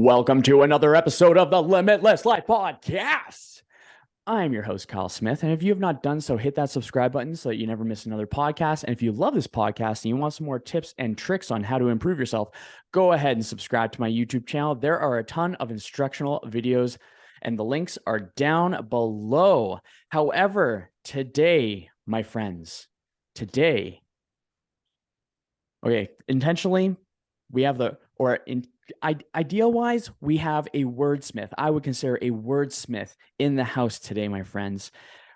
Welcome to another episode of the Limitless Life Podcast. I'm your host, Kyle Smith. And if you have not done so, hit that subscribe button so that you never miss another podcast. And if you love this podcast and you want some more tips and tricks on how to improve yourself, go ahead and subscribe to my YouTube channel. There are a ton of instructional videos and the links are down below. However, today, my friends, intentionally, we have ideal-wise, we have a wordsmith. I would consider a wordsmith in the house today, my friends,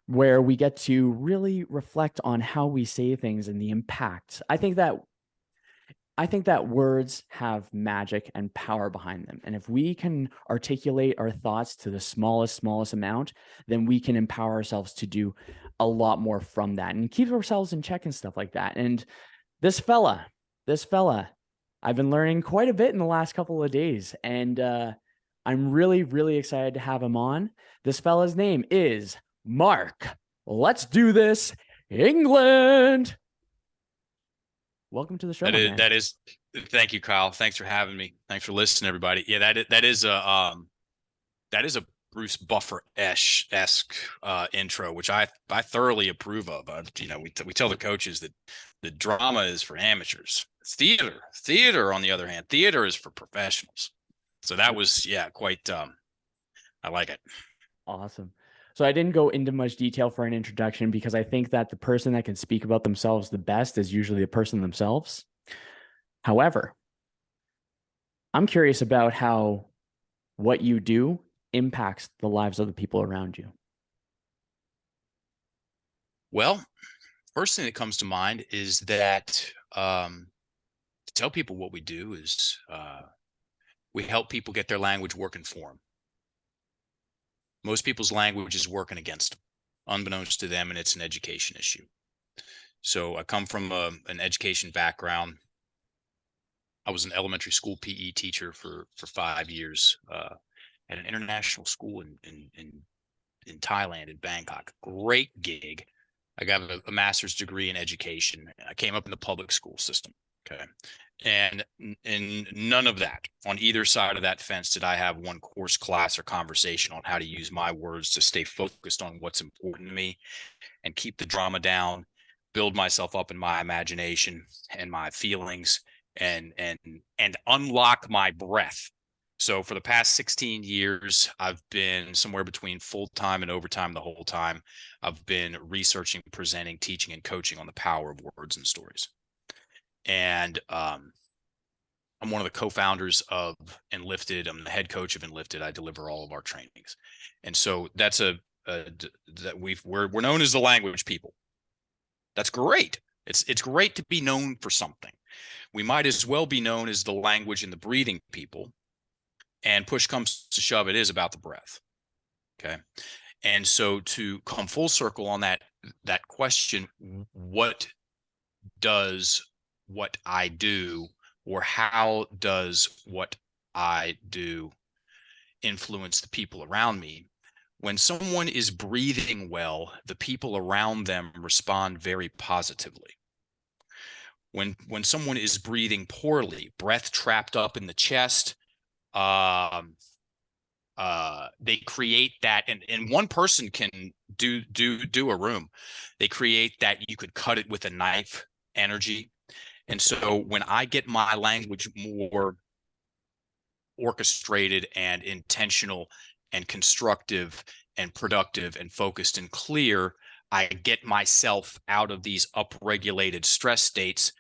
where we get to really reflect on how we say things and the impact. I think that words have magic and power behind them. And if we can articulate our thoughts to the smallest amount, then we can empower ourselves to do a lot more from that and keep ourselves in check and stuff like that. And this fella, I've been learning quite a bit in the last couple of days, and I'm really excited to have him on. This fella's name is Mark. Let's do this, England. Welcome to the show. That is. Thank you, Kyle. Thanks for having me. Thanks for listening, everybody. Yeah, that is a Bruce Buffer-esque intro, which I thoroughly approve of. We tell the coaches that the drama is for amateurs. Theater, on the other hand, theater is for professionals. So that was, quite, I like it. Awesome. So I didn't go into much detail for an introduction because I think that the person that can speak about themselves the best is usually the person themselves. However, I'm curious about how what you do impacts the lives of the people around you. Well, first thing that comes to mind is that to tell people what we do is we help people get their language working for them. Most people's language is working against them, unbeknownst to them, and it's an education issue. So I come from an education background. I was an elementary school PE teacher for 5 years at an international school in Thailand, in Bangkok. Great gig. I got a master's degree in education. I came up in the public school system. Okay. And none of that on either side of that fence did I have one course, class, or conversation on how to use my words to stay focused on what's important to me and keep the drama down, build myself up in my imagination and my feelings, and unlock my breath. So for the past 16 years, I've been somewhere between full-time and overtime the whole time. I've been researching, presenting, teaching, and coaching on the power of words and stories. And I'm one of the co-founders of Enlifted. I'm the head coach of Enlifted. I deliver all of our trainings. And so that's we're known as the language people. That's great. It's great to be known for something. We might as well be known as the language and the breathing people. And push comes to shove, it is about the breath. Okay. And so to come full circle on that question, what does what I do, or how does what I do influence the people around me? When someone is breathing well, the people around them respond very positively. When someone is breathing poorly, breath trapped up in the chest, they create that, and one person can do a room. They create that you could cut it with a knife energy. And so when I get my language more orchestrated and intentional and constructive and productive and focused and clear, I get myself out of these upregulated stress states,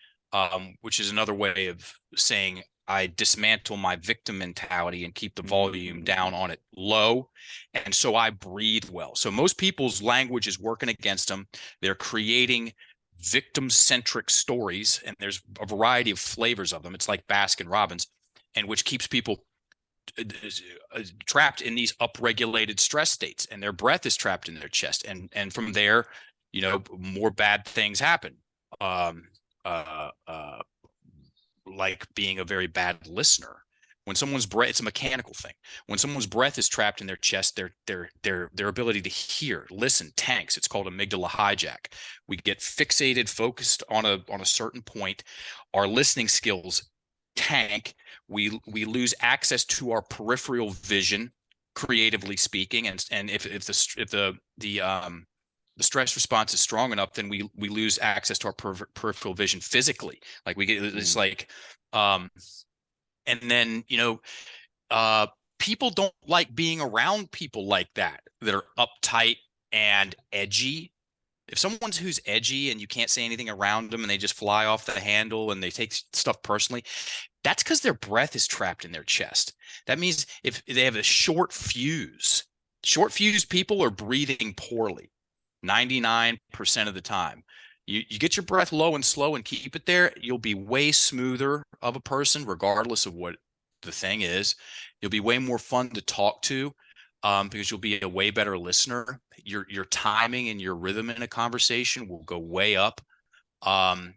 which is another way of saying I dismantle my victim mentality and keep the volume down on it low. And so I breathe well. So most people's language is working against them. They're creating victim-centric stories, and there's a variety of flavors of them. It's like Baskin Robbins, and which keeps people trapped in these upregulated stress states, and their breath is trapped in their chest. And from there, more bad things happen. Like being a very bad listener. When someone's breath, it's a mechanical thing. When someone's breath is trapped in their chest, their ability to hear, listen, tanks. It's called amygdala hijack. We get fixated, focused on a certain point. Our listening skills tank. We lose access to our peripheral vision, creatively speaking, and if the stress response is strong enough, then we lose access to our peripheral vision physically. Like we get it's like, and then people don't like being around people like that are uptight and edgy. If someone's who's edgy and you can't say anything around them and they just fly off the handle and they take stuff personally, that's because their breath is trapped in their chest. That means if they have a short fuse people are breathing poorly 99% of the time. You get your breath low and slow and keep it there, you'll be way smoother of a person, regardless of what the thing is. You'll be way more fun to talk to, because you'll be a way better listener. Your timing and your rhythm in a conversation will go way up. Um,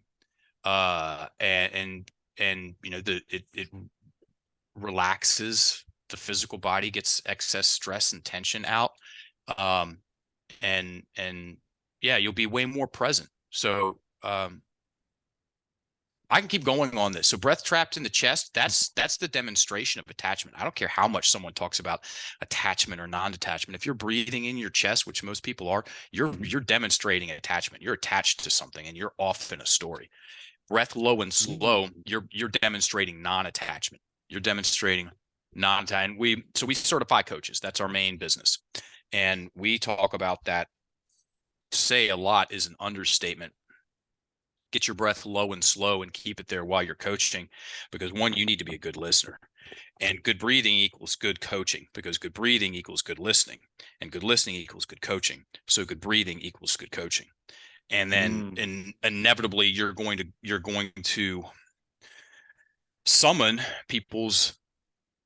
and it relaxes the physical body, gets excess stress and tension out. Um, and yeah, you'll be way more present. So I can keep going on this. So breath trapped in the chest, that's the demonstration of attachment. I don't care how much someone talks about attachment or non-detachment. If you're breathing in your chest, which most people are, you're demonstrating attachment. You're attached to something and you're off in a story. Breath low and slow, you're demonstrating non-attachment. You're demonstrating non-attachment. We certify coaches. That's our main business. And we talk about that. To say a lot is an understatement. Get your breath low and slow and keep it there while you're coaching, because one, you need to be a good listener, and good breathing equals good coaching, because good breathing equals good listening, and good listening equals good coaching. So good breathing equals good coaching. And then inevitably you're going to summon people's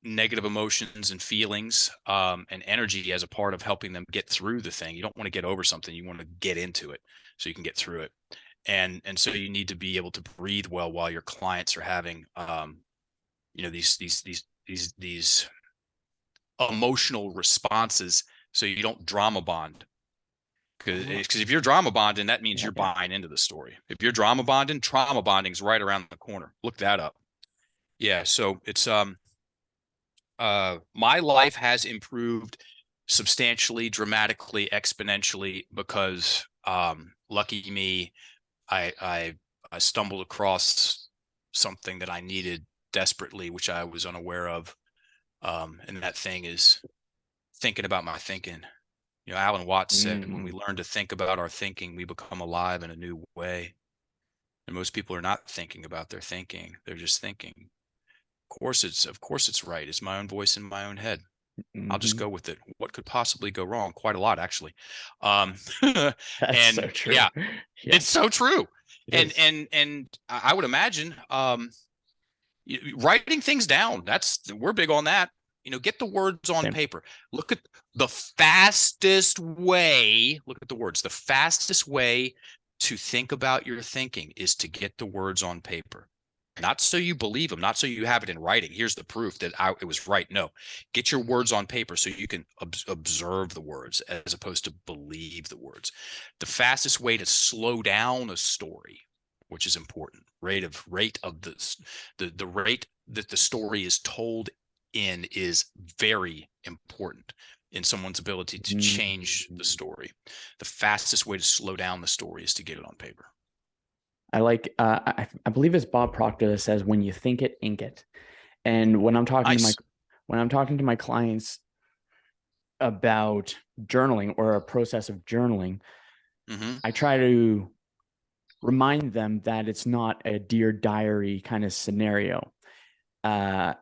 negative emotions and feelings, and energy as a part of helping them get through the thing. You don't want to get over something. You want to get into it so you can get through it. And so you need to be able to breathe well while your clients are having, these emotional responses, so you don't drama bond. Because if you're drama bonding, that means you're buying into the story. If you're drama bonding, trauma bonding is right around the corner. Look that up. Yeah. So it's, my life has improved substantially, dramatically, exponentially, because, lucky me, I stumbled across something that I needed desperately, which I was unaware of. And that thing is thinking about my thinking. Alan Watts said, when we learn to think about our thinking, we become alive in a new way. And most people are not thinking about their thinking. They're just thinking. Of course it's right. It's my own voice in my own head. I'll just go with it. What could possibly go wrong? Quite a lot, actually. That's and so true. Yeah, it's so true. And I would imagine, writing things down, we're big on that. Get the words on paper. Look at the fastest way. Look at the words. The fastest way to think about your thinking is to get the words on paper. Not so you believe them, not so you have it in writing. Here's the proof that it was right. No, get your words on paper so you can observe the words as opposed to believe the words. The fastest way to slow down a story, which is important, rate of the rate that the story is told in, is very important in someone's ability to change the story. The fastest way to slow down the story is to get it on paper. I like, I believe it's Bob Proctor that says, when you think it, ink it. And when I'm talking to my clients about journaling or a process of journaling, I try to remind them that it's not a Dear Diary kind of scenario. And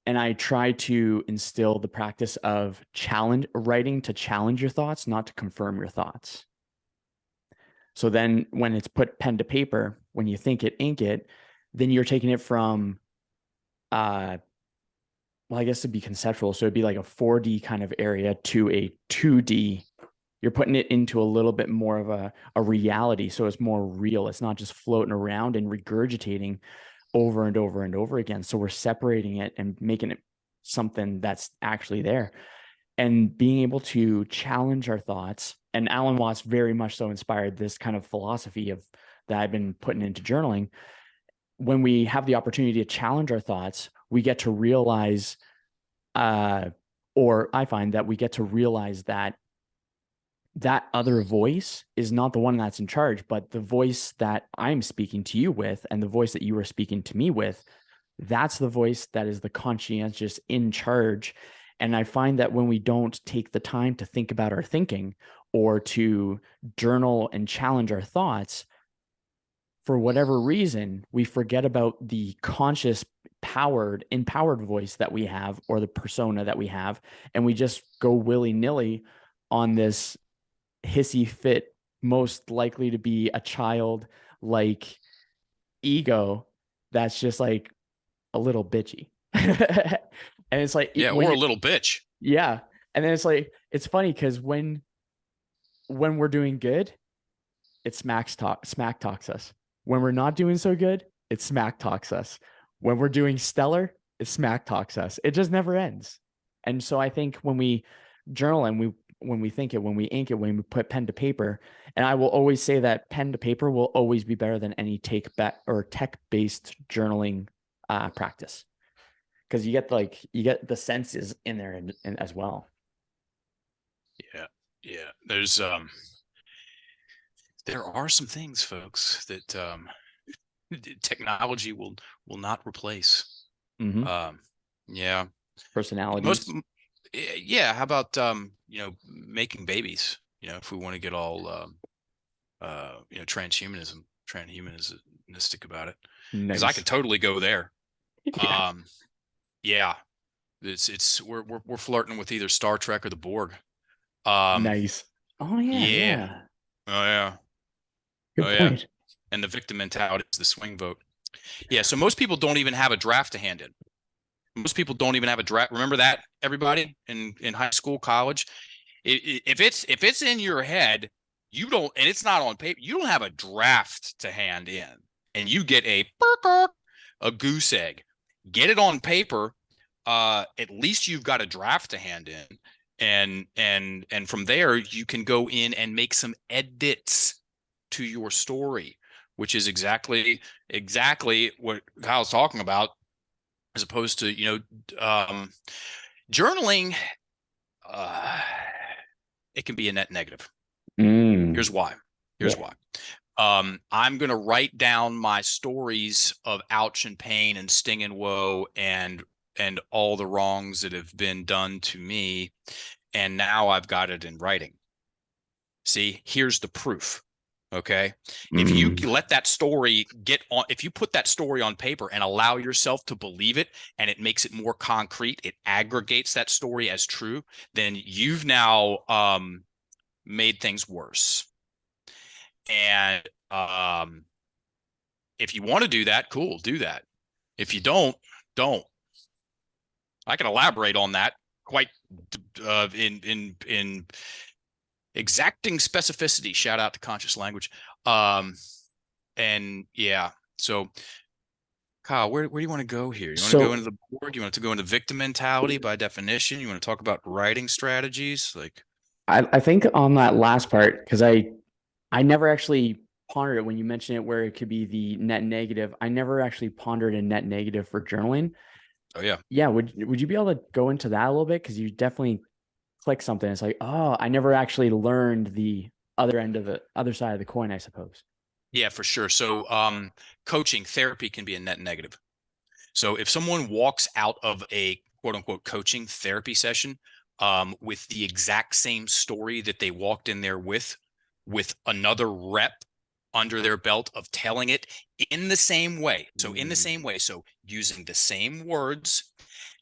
I try to instill the practice of writing to challenge your thoughts, not to confirm your thoughts. So then when it's put pen to paper, when you think it, ink it, then you're taking it from, well, I guess it'd be conceptual. So it'd be like a 4D kind of area to a 2D. You're putting it into a little bit more of a reality. So it's more real. It's not just floating around and regurgitating over and over and over again. So we're separating it and making it something that's actually there, and being able to challenge our thoughts. And Alan Watts very much so inspired this kind of philosophy of that I've been putting into journaling. when we have the opportunity to challenge our thoughts, we get to realize, or I find that we get to realize that that other voice is not the one that's in charge, but the voice that I'm speaking to you with and the voice that you are speaking to me with, that's the voice that is the conscientious in charge. And I find that when we don't take the time to think about our thinking or to journal and challenge our thoughts, for whatever reason, we forget about the conscious, empowered voice that we have or the persona that we have. And we just go willy nilly on this hissy fit, most likely to be a child like ego that's just like a little bitchy. And it's like Yeah, when or a you're, little bitch. yeah. And then it's like, it's funny because when we're doing good, it smack talks us. When we're not doing so good, it smack talks us. When we're doing stellar, it smack talks us. It just never ends. And so I think when we journal and when we think it, when we ink it, when we put pen to paper, and I will always say that pen to paper will always be better than any tech based journaling practice, because you get the senses in there and as well. Yeah, yeah. There are some things, folks, that technology will not replace. Mm-hmm. Um, yeah, most, Personalities. yeah. How about making babies? If we want to get all transhumanistic about it, because I Nice. could totally go there. Yeah. Um, yeah, it's we're flirting with either Star Trek or the Borg. Um, Nice. Oh yeah, yeah. yeah. Oh yeah. Good Oh yeah. point. And the victim mentality is the swing vote. Yeah. So most people don't even have a draft to hand in. Most people don't even have a draft. Remember that, everybody in high school, college. If it's in your head, you don't, and it's not on paper. You don't have a draft to hand in, and you get a goose egg. Get it on paper. At least you've got a draft to hand in, and from there you can go in and make some edits to your story, which is exactly what Kyle's talking about, as opposed to journaling. uh, it can be a net negative. Mm, Here's why. Here's yeah. why. I'm going to write down my stories of ouch and pain and sting and woe and all the wrongs that have been done to me, and now I've got it in writing. See, here's the proof. Okay. If you Mm, let that story get on, if you put that story on paper and allow yourself to believe it, and it makes it more concrete, it aggregates that story as true, then you've now made things worse. And if you want to do that, cool, do that. If you don't. I can elaborate on that quite in exacting specificity. Shout out to conscious language. And yeah, so Kyle, where do you want to go here? You want to go so into the board? You want to go into victim mentality by definition? You want to talk about writing strategies? Like, I think on that last part, because I never actually pondered it when you mentioned it, where it could be the net negative. I never actually pondered a net negative for journaling. oh yeah, Yeah, would you be able to go into that a little bit? Because you definitely click something. It's like, oh, I never actually learned the other side of the coin, I suppose. yeah, for sure. So, coaching therapy can be a net negative. So if someone walks out of a quote unquote coaching therapy session with the exact same story that they walked in there with another rep under their belt of telling it in the same way. So in the Mm. same way, so using the same words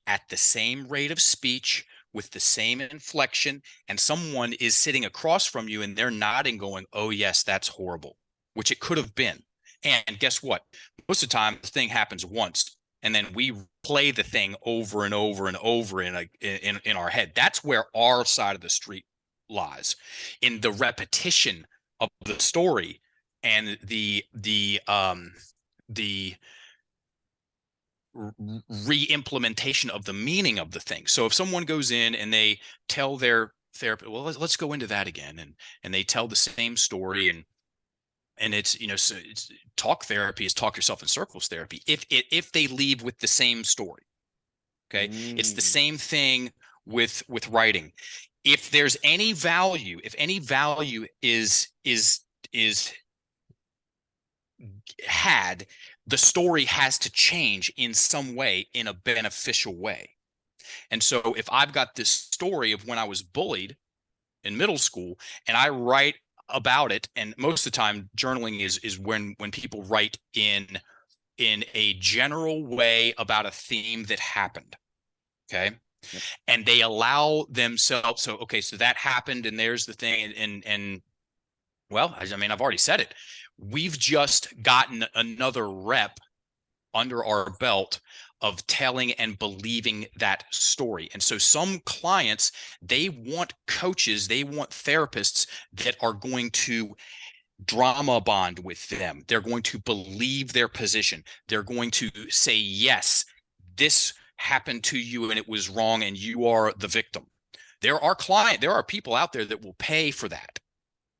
at the same rate of speech with the same inflection, and someone is sitting across from you and they're nodding going, oh yes, that's horrible, which it could have been. And guess what? Most of the time the thing happens once, and then we play the thing over and over and over in our head. That's where our side of the street lies, in the repetition of the story and the re-implementation of the meaning of the thing. So if someone goes in and they tell their therapist, well, let's go into that again, and they tell the same story, and And it's, so it's talk therapy is talk yourself in circles therapy. If they leave with the same story, okay, it's the same thing with writing. If there's any value, if any value is had, the story has to change in some way, in a beneficial way. And so if I've got this story of when I was bullied in middle school and I write about it, and most of the time journaling is when people write in a general way about a theme that happened, okay, Yep. and they allow themselves, so okay, so that happened and there's the thing, and well, I mean, I've already said it, we've just gotten another rep under our belt of telling and believing that story. And so some clients, they want coaches, they want therapists that are going to drama bond with them. They're going to believe their position. They're going to say, yes, this happened to you and it was wrong and you are the victim. There are people out there that will pay for that.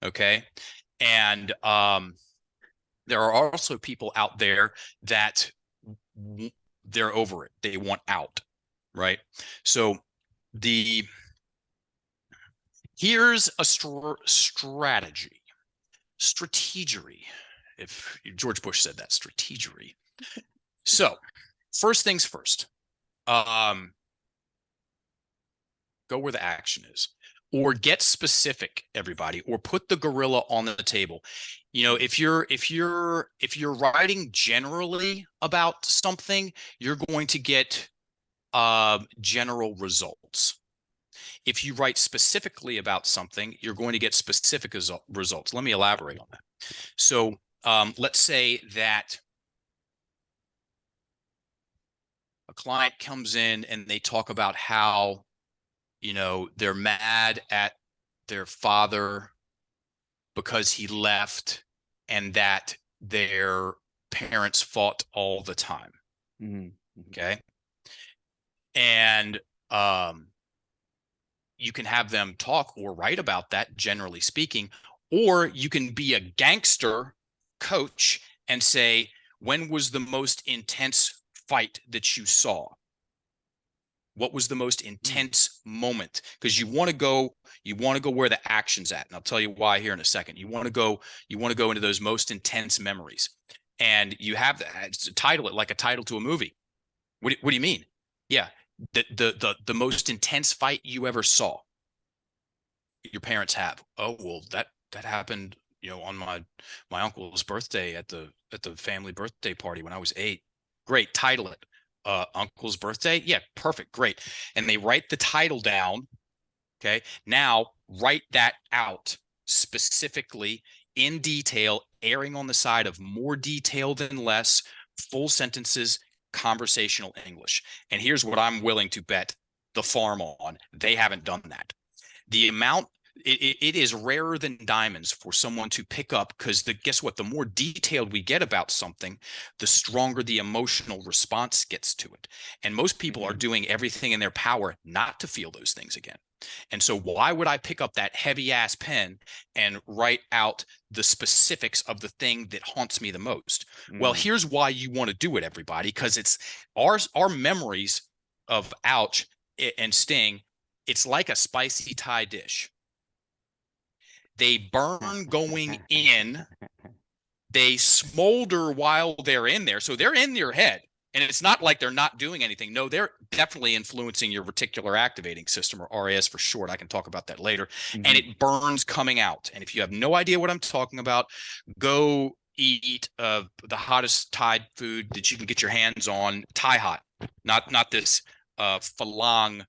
Okay. And there are also people out there that they're over it. They want out, right? So here's a strategy. Strategery. If George Bush said that, strategery. So first things first, go where the action is, or get specific, everybody, or put the gorilla on the table. If you're writing generally about something, you're going to get general results. If you write specifically about something, you're going to get specific results. Let me elaborate on that. So let's say that a client comes in and they talk about how, they're mad at their father because he left and that their parents fought all the time. Okay. And you can have them talk or write about that, generally speaking, or you can be a gangster coach and say, when was the most intense fight that you saw? What was the most intense moment? Because you want to go where the action's at. And I'll tell you why here in a second. You want to go into those most intense memories. And you have to title it like a title to a movie. What do you mean? Yeah. The most intense fight you ever saw. Your parents have. Oh, well, that happened, on my uncle's birthday at the family birthday party when I was 8. Great. Title it. Uncle's birthday. Yeah, perfect. Great. And they write the title down. Okay. Now write that out specifically in detail, erring on the side of more detail than less, full sentences, conversational English. And here's what I'm willing to bet the farm on. They haven't done that. The amount, it is rarer than diamonds for someone to pick up, because guess what? The more detailed we get about something, the stronger the emotional response gets to it. And most people are doing everything in their power not to feel those things again. And so why would I pick up that heavy ass pen and write out the specifics of the thing that haunts me the most? Well, here's why you want to do it, everybody, because it's our memories of ouch and sting. It's like a spicy Thai dish. They burn going in, they smolder while they're in there. So they're in your head. And it's not like they're not doing anything. No, they're definitely influencing your reticular activating system, or RAS for short. I can talk about that later. And it burns coming out. And if you have no idea what I'm talking about, go eat the hottest Thai food that you can get your hands on. Thai hot, not this Falang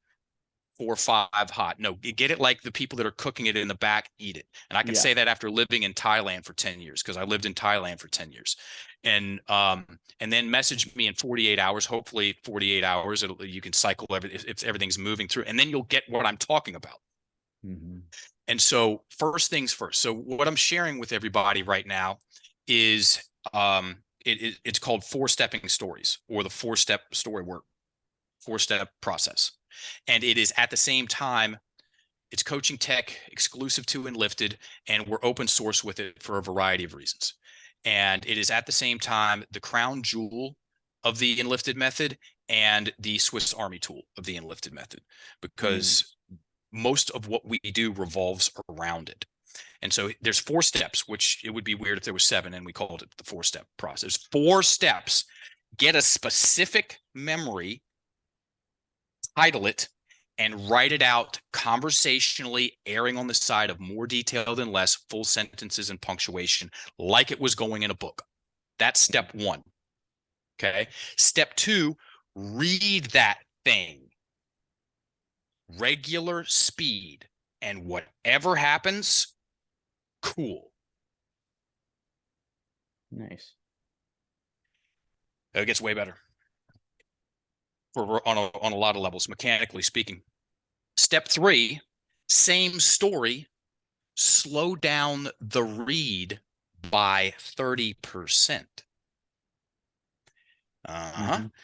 4 or 5 hot. No, get it like the people that are cooking it in the back eat it. And I can say that after living in Thailand for 10 years, because I lived in Thailand for 10 years. And then message me in 48 hours, hopefully 48 hours. You can cycle if everything's moving through, and then you'll get what I'm talking about. And so first things first. So what I'm sharing with everybody right now is it's called 4-stepping stories, or the 4-step story work, 4-step process. And it is at the same time, It's coaching tech exclusive to Enlifted, and we're open source with it for a variety of reasons. And it is at the same time the crown jewel of the Enlifted method and the Swiss Army tool of the Enlifted method, because most of what we do revolves around it. And so there's 4 steps, which it would be weird if there was 7 and we called it the 4-step process. There's 4 steps. Get a specific memory, title it, and write it out conversationally, erring on the side of more detail than less, full sentences and punctuation, like it was going in a book. That's step 1. Okay. Step 2, read that thing. Regular speed. And whatever happens, cool. Nice. It gets way better on a lot of levels, mechanically speaking. Step 3, same story, slow down the read by 30%.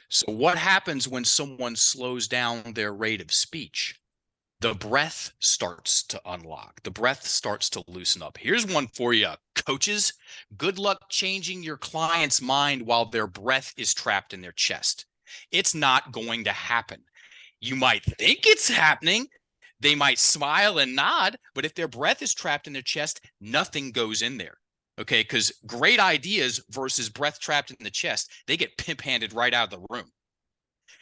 So what happens when someone slows down their rate of speech? The breath starts to unlock. The breath starts to loosen up. Here's one for you, coaches. Good luck changing your client's mind while their breath is trapped in their chest. It's not going to happen. You might think it's happening. They might smile and nod, but if their breath is trapped in their chest, nothing goes in there. Okay, because great ideas versus breath trapped in the chest, they get pimp-handed right out of the room.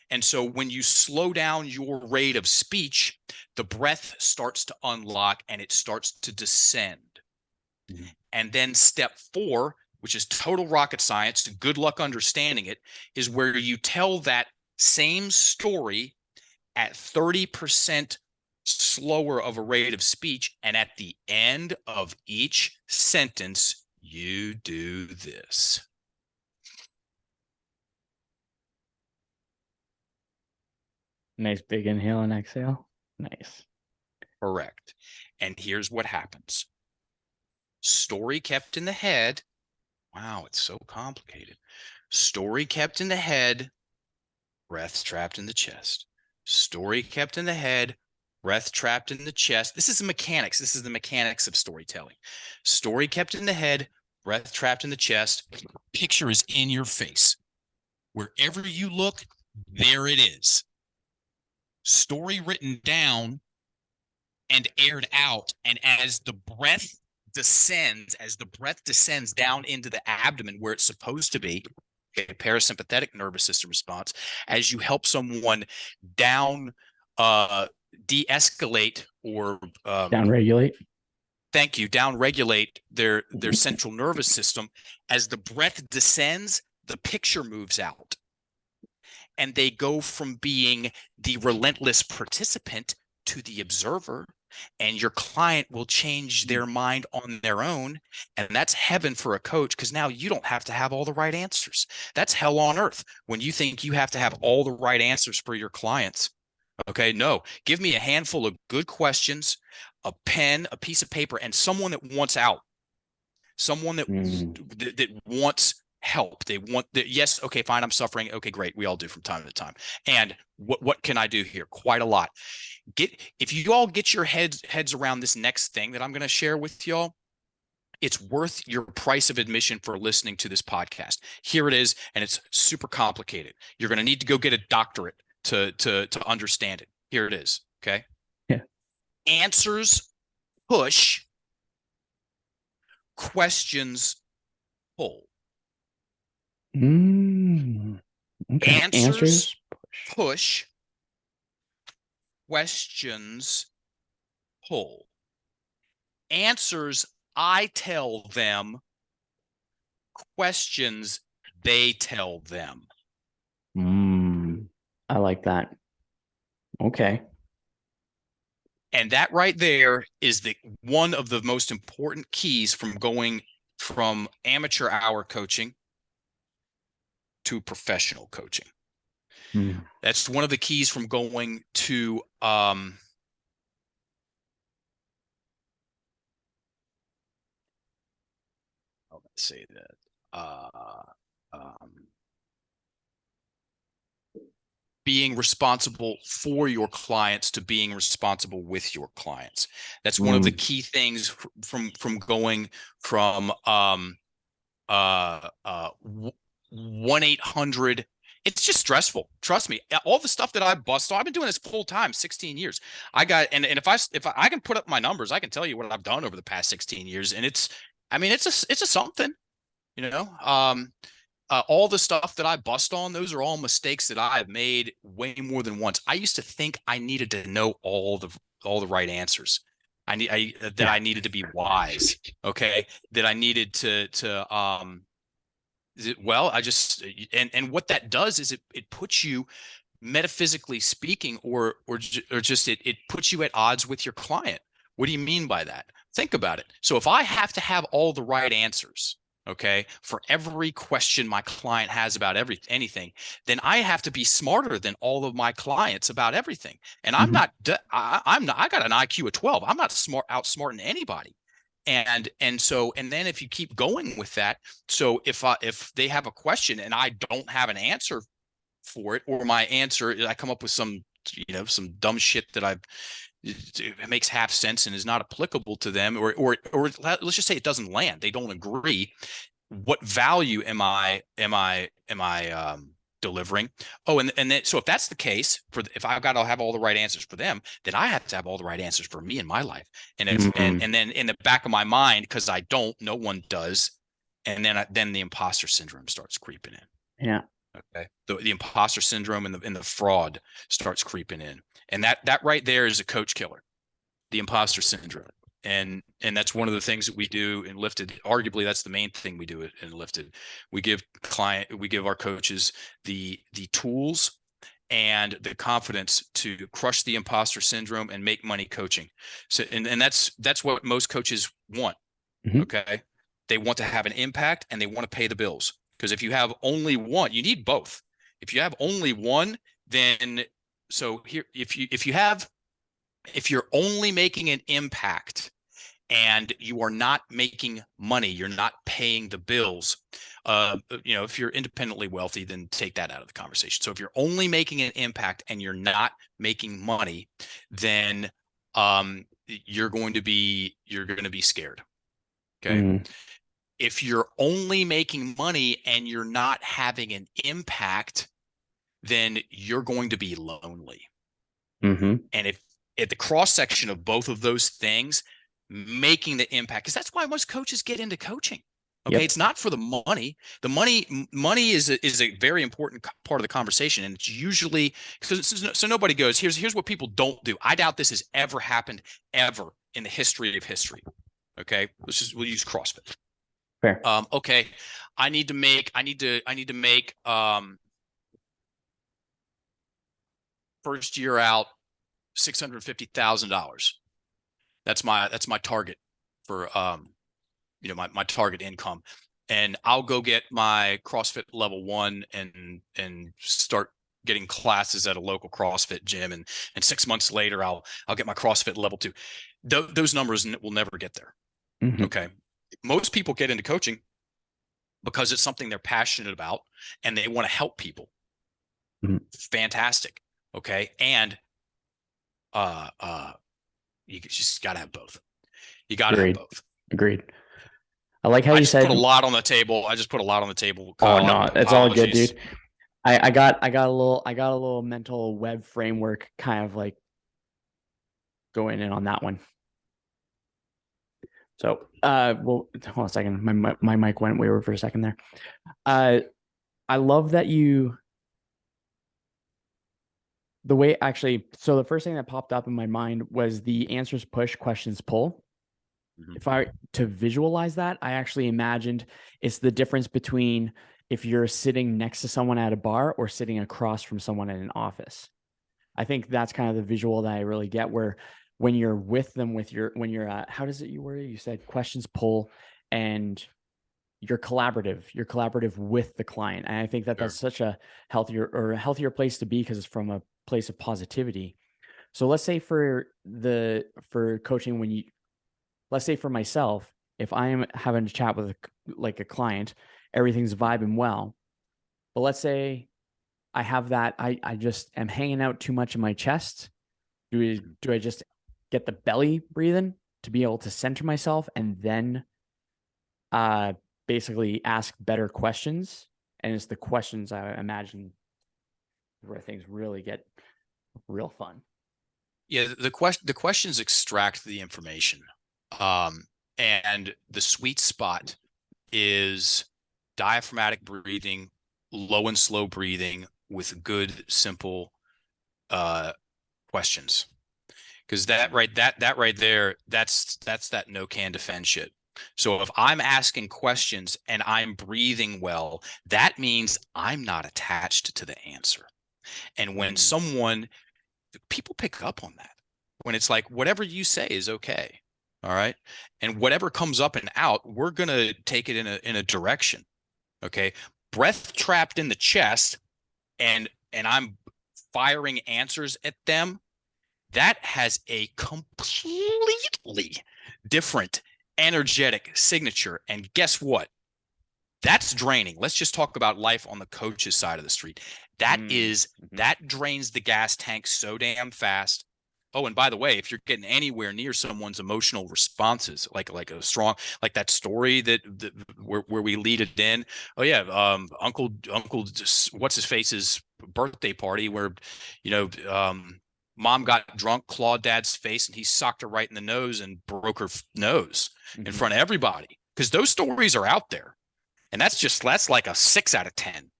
And so when you slow down your rate of speech, the breath starts to unlock and it starts to descend. And then step 4, which is total rocket science, good luck understanding it, is where you tell that same story at 30% slower of a rate of speech. And at the end of each sentence, you do this. Nice big inhale and exhale. Nice. Correct. And here's what happens. Story kept in the head. Wow, it's so complicated. Story kept in the head, breath trapped in the chest. Story kept in the head, breath trapped in the chest. This is the mechanics. This is the mechanics of storytelling. Story kept in the head, breath trapped in the chest. Picture is in your face. Wherever you look, there it is. Story written down and aired out. And as the breath descends down into the abdomen where it's supposed to be, okay, parasympathetic nervous system response, as you help someone down, de-escalate or downregulate. Thank you, downregulate their central nervous system. As the breath descends, the picture moves out. And they go from being the relentless participant to the observer, and your client will change their mind on their own. And that's heaven for a coach, because now you don't have to have all the right answers. That's hell on earth when you think you have to have all the right answers for your clients. Okay, no, give me a handful of good questions, a pen, a piece of paper, and someone that wants out, someone that wants help. They want that. Yes. Okay, fine. I'm suffering. Okay, great. We all do from time to time. And what can I do here? Quite a lot. If you all get your heads around this next thing that I'm going to share with y'all, it's worth your price of admission for listening to this podcast. Here it is, and it's super complicated. You're going to need to go get a doctorate to understand it. Here it is. Okay. Yeah. Answers push, questions pull. Okay. Answers push, questions pull. Answers I tell them, questions they tell them. I like that. Okay. And that right there is one of the most important keys from going from amateur hour coaching to professional coaching. That's one of the keys from going to let's say that being responsible for your clients to being responsible with your clients. That's one of the key things from going from 1-800. It's just stressful. Trust me. All the stuff that I bust on, I've been doing this full time, 16 years. I got, and if I can put up my numbers, I can tell you what I've done over the past 16 years. And it's a something, you know. All the stuff that I bust on, those are all mistakes that I have made way more than once. I used to think I needed to know all the right answers. I needed to be wise. Okay. That I needed well, I just, and what that does is it puts you, metaphysically speaking, or just it puts you at odds with your client. What do you mean by that? Think about it. So if I have to have all the right answers, okay, for every question my client has about anything, then I have to be smarter than all of my clients about everything. And I'm not, I got an IQ of 12. I'm not outsmarting anybody. And then if you keep going with that, so if they have a question and I don't have an answer for it, or my answer, I come up with some dumb shit that it makes half sense and is not applicable to them, or let's just say it doesn't land, they don't agree. What value am I delivering? Oh, and then, so if that's the case, if I've got to have all the right answers for them, then I have to have all the right answers for me in my life. And and then in the back of my mind, because I don't, no one does, and then the imposter syndrome starts creeping in. Yeah. Okay. The imposter syndrome and the fraud starts creeping in, and that right there is a coach killer, the imposter syndrome. And that's one of the things that we do in Lifted. Arguably, that's the main thing we do in Lifted. We give our coaches the tools and the confidence to crush the imposter syndrome and make money coaching. So, and that's what most coaches want. Okay. They want to have an impact and they want to pay the bills. Because if you have only one, you need both. If you have only one, then so here, if you're only making an impact and you are not making money, you're not paying the bills. If you're independently wealthy, then take that out of the conversation. So if you're only making an impact and you're not making money, then you're going to be scared. Okay. If you're only making money and you're not having an impact, then you're going to be lonely. And if at the cross section of both of those things, making the impact, because that's why most coaches get into coaching. Okay. Yep. It's not for the money. The money is a very important part of the conversation. And it's usually, so nobody goes, here's what people don't do. I doubt this has ever happened ever in the history of history. Okay. We'll use CrossFit. Fair. Okay. I need to make first year out $650,000. That's my target for my target income. And I'll go get my CrossFit level 1 and start getting classes at a local CrossFit gym, and 6 months later I'll get my CrossFit level 2. Those numbers will never get there. Okay. Most people get into coaching because it's something they're passionate about and they want to help people. Fantastic. Okay. And you just got to have both. You got to have both. Agreed. I like how you said put a lot on the table. I just put a lot on the table. Kyle, oh no, it's all good, dude. I got a little mental web framework kind of like going in on that one. So, well, hold on a second. My mic went way over for a second there. I love that the way actually, so the first thing that popped up in my mind was the answers push, questions pull. If I to visualize that, I actually imagined it's the difference between if you're sitting next to someone at a bar or sitting across from someone in an office. I think that's kind of the visual that I really get, where when you're with them, when you're how does it you word it? You said questions pull and you're collaborative with the client. And I think that that's such a healthier place to be, because it's from a place of positivity. So let's say for coaching, let's say for myself, if I am having a chat with a client, everything's vibing well, but let's say I have that. I just am hanging out too much in my chest. Do I just get the belly breathing to be able to center myself and then uh basically ask better questions? And it's the questions I imagine where things really get real fun. Yeah, the questions extract the information. And the sweet spot is diaphragmatic breathing, low and slow breathing with good, simple questions. Because that right there, that's that no can defend shit. So if I'm asking questions and I'm breathing well, that means I'm not attached to the answer. And when someone, people pick up on that, when it's like, whatever you say is okay. All right. And whatever comes up and out, we're going to take it in a direction. Okay. Breath trapped in the chest and I'm firing answers at them. That has a completely different energetic signature. And guess what? That's draining. Let's just talk about life on the coach's side of the street. That drains the gas tank so damn fast. Oh, and by the way, if you're getting anywhere near someone's emotional responses, like a strong, like that story that where we lead it in. Oh yeah, Uncle what's his face's birthday party where, mom got drunk, clawed dad's face, and he socked her right in the nose and broke her nose in front of everybody. Because those stories are out there. And that's like a 6 out of 10.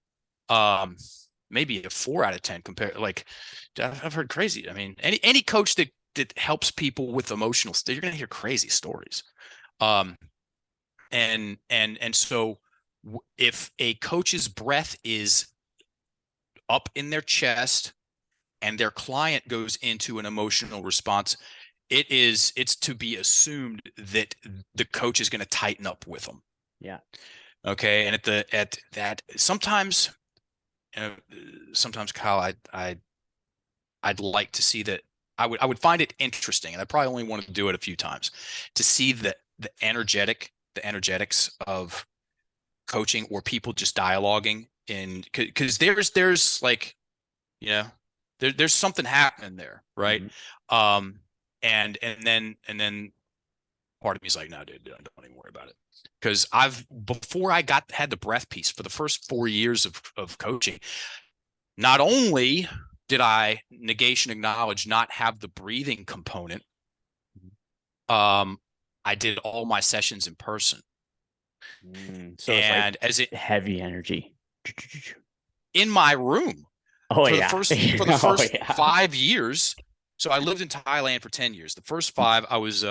Maybe a 4 out of 10 compared. Like, I've heard crazy. I mean, any coach that helps people with emotional state, you're gonna hear crazy stories. And so if a coach's breath is up in their chest and their client goes into an emotional response, it's to be assumed that the coach is going to tighten up with them. Yeah. Okay. And at that, sometimes Kyle, I'd like to see that. I would find it interesting, and I probably only want to do it a few times to see the energetics of coaching or people just dialoguing in, because there's like, there's something happening there, right? And then part of me is like, no, dude, don't even worry about it. Because before I had the breath piece for the first 4 years of coaching, not only did I negation acknowledge not have the breathing component, I did all my sessions in person. So it's And like heavy energy in my room for the first yeah. 5 years. So I lived in Thailand for 10 years. The first 5, I was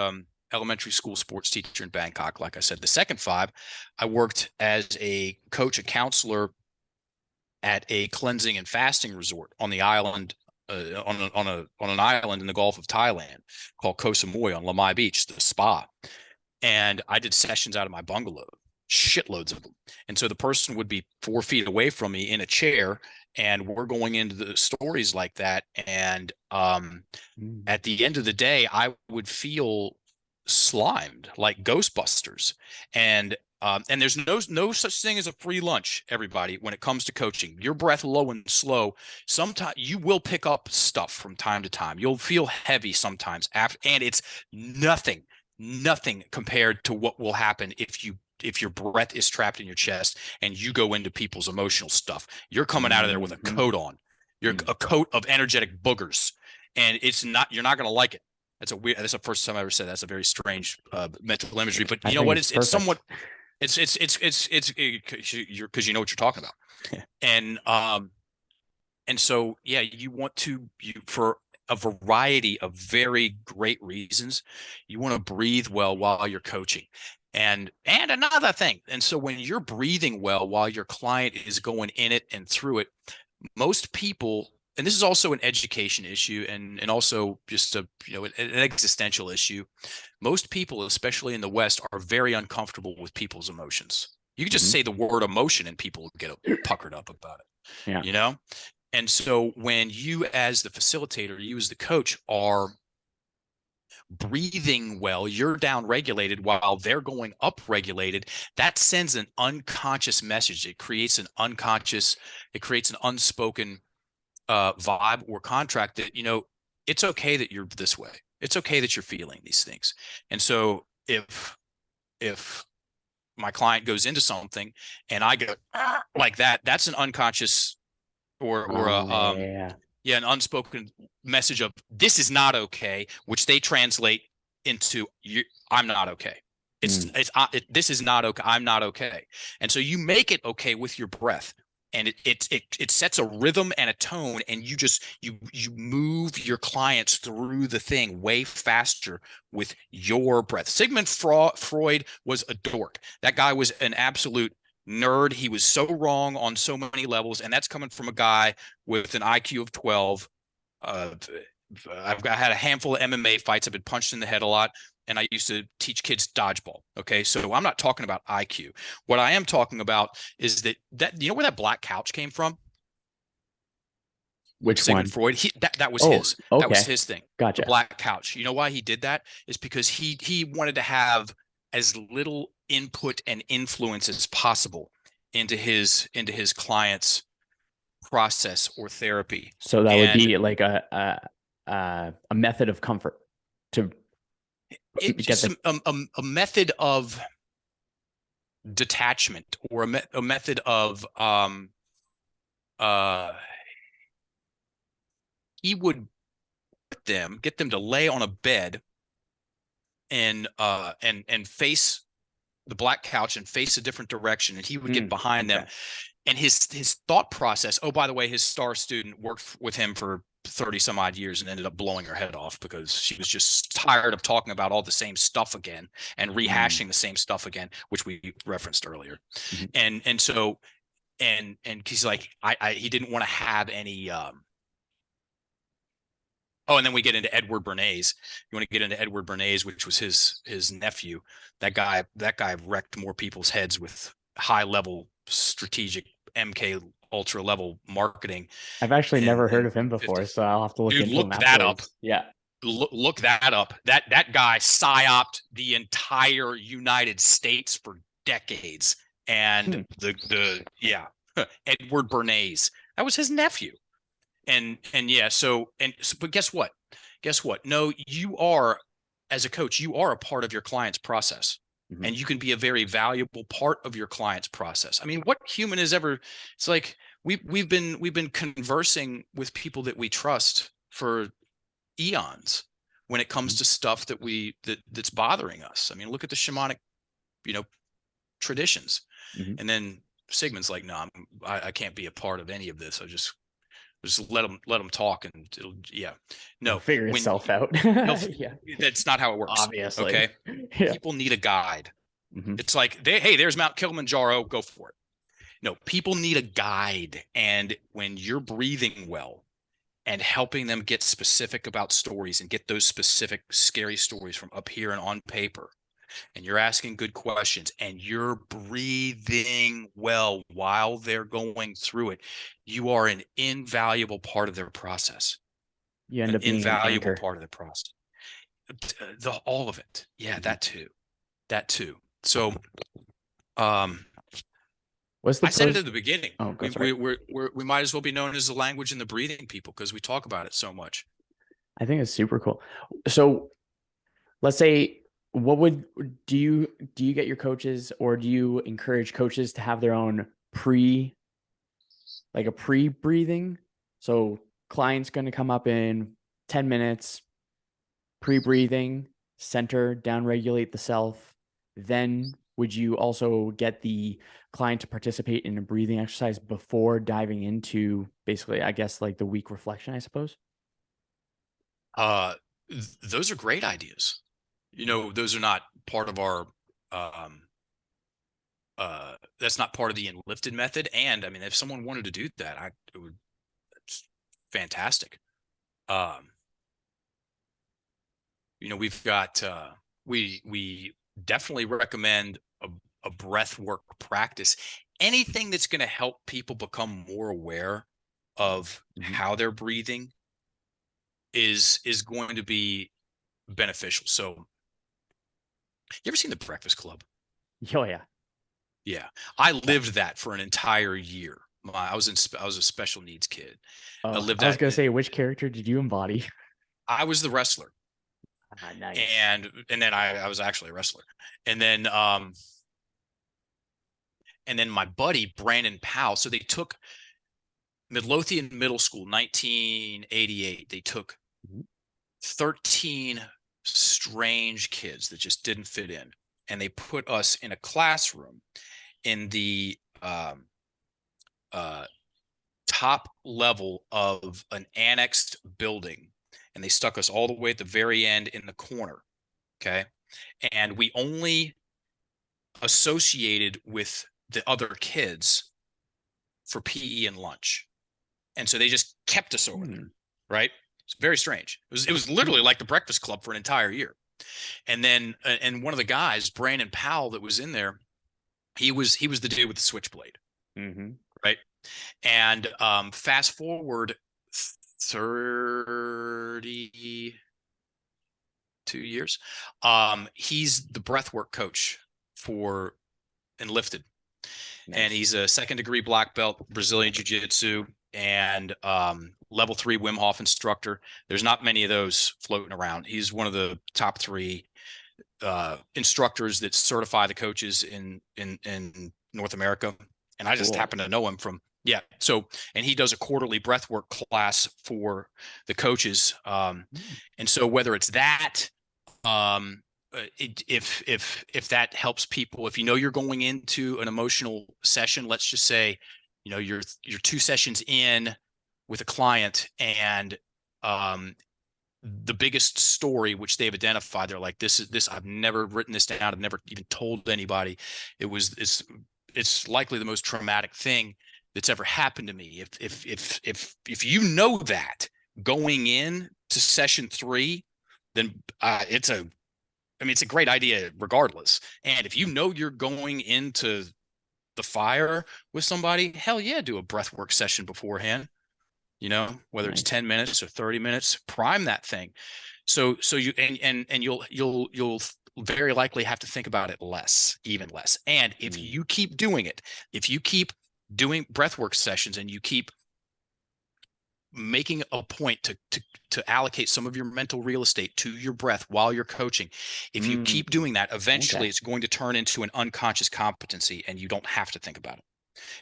elementary school sports teacher in Bangkok. Like I said, the second 5, I worked as a coach, a counselor at a cleansing and fasting resort on the island, on an island in the Gulf of Thailand called Koh Samui on Lamai Beach, the spa. And I did sessions out of my bungalow, shitloads of them. And so the person would be 4 feet away from me in a chair, and we're going into the stories like that. And at the end of the day, I would feel slimed like Ghostbusters. And there's no such thing as a free lunch, everybody, when it comes to coaching. Your breath low and slow, sometimes you will pick up stuff from time to time. You'll feel heavy sometimes and it's nothing compared to what will happen if your breath is trapped in your chest and you go into people's emotional stuff. You're coming out of there with a coat on. You're a coat of energetic boogers, and you're not going to like it. That's the first time I ever said that's a very strange mental imagery, but you know what? It's somewhat, it's because you know what you're talking about. Yeah. And so, yeah, you for a variety of very great reasons, you want to breathe well while you're coaching. And another thing. And so when you're breathing well while your client is going in it and through it, most people, and this is also an education issue and also just an existential issue. Most people, especially in the West, are very uncomfortable with people's emotions. You can just say the word emotion and people get puckered up about it. Yeah. And so when you as the facilitator, you as the coach are breathing well, you're down regulated while they're going up regulated. That sends an unconscious message. It creates an unspoken vibe or contract that, it's okay that you're this way. It's okay that you're feeling these things. And so if my client goes into something and I go like that, that's an unconscious or a Oh, yeah. an unspoken message of this is not okay, which they translate into I'm not okay. Mm. This is not okay. I'm not okay. And so you make it okay with your breath, and it sets a rhythm and a tone, and you move your clients through the thing way faster with your breath. Sigmund Freud was a dork. That guy was an absolute nerd. He was so wrong on so many levels, and that's coming from a guy with an IQ of 12. Uh, I've had a handful of MMA fights. I've been punched in the head a lot, and I used to teach kids dodgeball. Okay, so I'm not talking about IQ. What I am talking about is that where that black couch came from? Which Sigmund one? Freud. That was Oh, his. That was okay. his thing. The Gotcha. black couch. You know why he did that? Is because he wanted to have as little input and influence as possible into his clients' process or therapy. So that would And be like a method of comfort to it's get just the a method of detachment, or a method of uh he would get them to lay on a bed and face the black couch and face a different direction, and he would get behind them. okay. And his thought process, oh, by the way, his star student worked with him for 30 some odd years and ended up blowing her head off because she was just tired of talking about all the same stuff again and Mm. rehashing the same stuff again, which we referenced earlier. Mhm. And he's like, he didn't want to have any oh, and then we get into Edward Bernays. You want to get into Edward Bernays, which was his nephew. That guy wrecked more people's heads with high level strategic MK ultra level marketing I've actually in never heard in of him the before, 50s. so I'll have to look Dude, into him look that up. afterwards. Yeah. Look that up. That guy psyoped the entire United States for decades. And Hmm. the yeah, Edward Bernays. That was his nephew. And yeah, but guess what, no, you are, as a coach, you are a part of your client's process, Mhm. and you can be a very valuable part of your client's process. I mean, what human is ever, it's like we've been conversing with people that we trust for eons when it comes Mhm. to stuff that's bothering us. I mean, look at the shamanic, you know traditions. Mhm. And then Sigmund's like, no, I can't be a part of any of this. I just let them talk, and it'll, yeah, It'll no, figure when itself out. they'll Yeah. that's not how it works. Obviously. Okay, Yeah. people need a guide. Mhm. It's like, hey, there's Mount Kilimanjaro, go for it. No, people need a guide. And when you're breathing well and helping them get specific about stories and get those specific scary stories from up here and on paper, and you're asking good questions and you're breathing well while they're going through it, you are an invaluable part of their process. You end An up being an invaluable anchor. part of the process. All of it. Yeah, Mhm. that too. That too. So, um, What's the I said it pros? at the beginning. Oh, go We sorry. we we might as well be known as the language and the breathing people because we talk about it so much. I think it's super cool. So let's say, what would do you get your coaches, or do you encourage coaches to have their own like a pre-breathing? So client's going to come up in 10 minutes, pre-breathing, center, down regulate the self. Then would you also get the client to participate in a breathing exercise before diving into, basically, I guess, like the week reflection, I suppose? Uh, those are great ideas. Those are not part of our um, that's not part of the Enlifted method. And I mean, if someone wanted to do that, it would, it's fantastic. Um, we've got, we definitely recommend a breath work practice. Anything that's going to help people become more aware of Mhm. how they're breathing is going to be beneficial. So you ever seen The Breakfast Club? Oh yeah. Yeah, I lived that for an entire year. I was a special needs kid. I Oh, lived I was that. gonna say, which character did you embody? I was the wrestler, Ah, nice. and then I was actually a wrestler, and then my buddy Brandon Powell. So they took Midlothian Middle School, 1988. They took Mhm. 13 strange kids that just didn't fit in, and they put us in a classroom in the uh, top level of an annexed building, and they stuck us all the way at the very end in the corner. Okay. And we only associated with the other kids for PE and lunch. And so they just kept us over there. Hmm. Right. It's very strange. It was literally like the Breakfast Club for an entire year. And then, and one of the guys, Brandon Powell, that was in there, he was the dude with the switchblade. Mm-hmm. Right. And fast forward 32 years, he's the breathwork coach for Enlifted, and Nice. he's a second degree black belt Brazilian jiu-jitsu and level 3 Wim Hof instructor. There's not many of those floating around. He's one of the top 3 instructors that certify the coaches in North America, and I just Cool. happen to know him from So, and he does a quarterly breathwork class for the coaches, Mm. and so whether it's that, if that helps people, if you know you're going into an emotional session, let's just say, you're 2 sessions in with a client, and um, the biggest story which they've identified, they're like, this I've never written this down, I've never even told anybody. It's likely the most traumatic thing that's ever happened to me. If you know that going in to session 3, then it's a great idea regardless. And if you know you're going into the fire with somebody, hell yeah, do a breathwork session beforehand. Whether it's Nice. 10 minutes or 30 minutes, prime that thing. So you and you'll very likely have to think about it less, even less. And if Mm. you keep doing it, if you keep doing breathwork sessions and you keep making a point to allocate some of your mental real estate to your breath while you're coaching, if you Mm. keep doing that, Okay. eventually it's going to turn into an unconscious competency, and you don't have to think about it.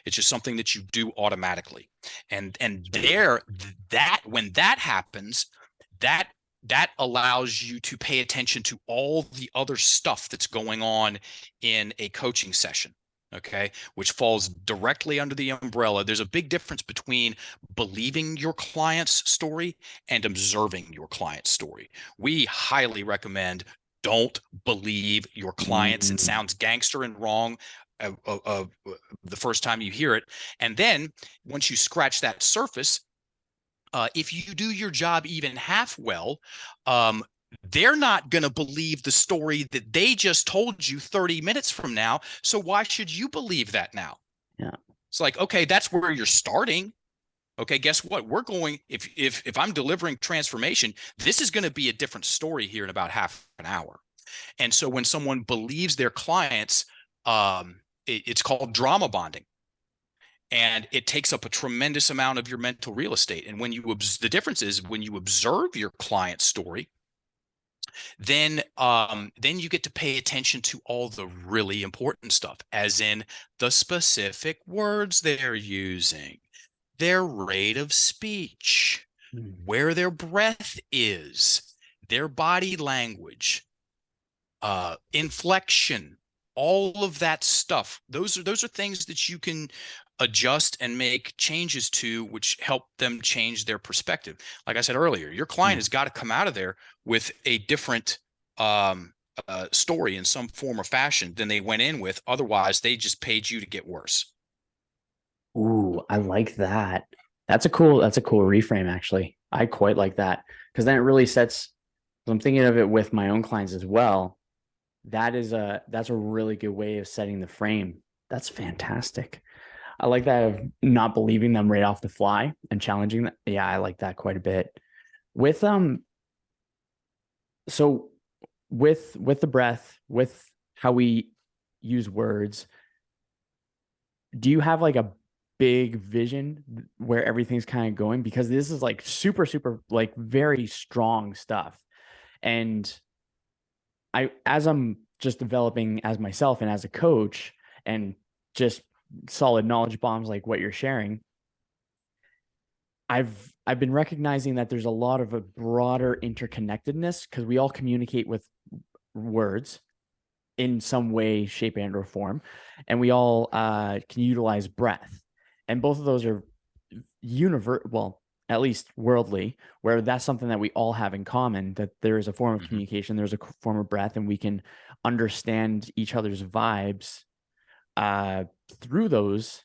It's just something that you do automatically. And That's right. there, that when that happens, that that allows you to pay attention to all the other stuff that's going on in a coaching session. Okay, which falls directly under the umbrella. There's a big difference between believing your client's story and observing your client's story. We highly recommend don't believe your clients. It Mm. sounds gangster and wrong the first time you hear it. And then once you scratch that surface, if you do your job even half well, um, they're not going to believe the story that they just told you 30 minutes from now. So why should you believe that now? Yeah. It's like, okay, that's where you're starting. Okay, guess what? We're going, if I'm delivering transformation, this is going to be a different story here in about half an hour. And so when someone believes their clients, it's called drama bonding, and it takes up a tremendous amount of your mental real estate. And the difference is when you observe your client's story, then you get to pay attention to all the really important stuff, as in the specific words they're using, their rate of speech, Mm. where their breath is, their body language, inflection, all of that stuff. Those are things that you can adjust and make changes to, which help them change their perspective. Like I said earlier, your client Yeah. has got to come out of there with a different um, story in some form or fashion than they went in with. Otherwise, they just paid you to get worse. Ooh, I like that. That's a cool reframe, actually. I quite like that because then it really sets, I'm thinking of it with my own clients as well. That's a really good way of setting the frame. That's fantastic. I like that of not believing them right off the fly and challenging them. Yeah, I like that quite a bit. With So with the breath, with how we use words, do you have like a big vision where everything's kind of going? Because this is like super, super, like very strong stuff. And as I'm just developing as myself and as a coach and just solid knowledge bombs like what you're sharing, I've been recognizing that there's a lot of a broader interconnectedness because we all communicate with words in some way, shape, and or form, and we all can utilize breath, and both of those are well, at least worldly, where that's something that we all have in common. That there is a form of Mhm. communication, there's a form of breath, and we can understand each other's vibes uh, through those.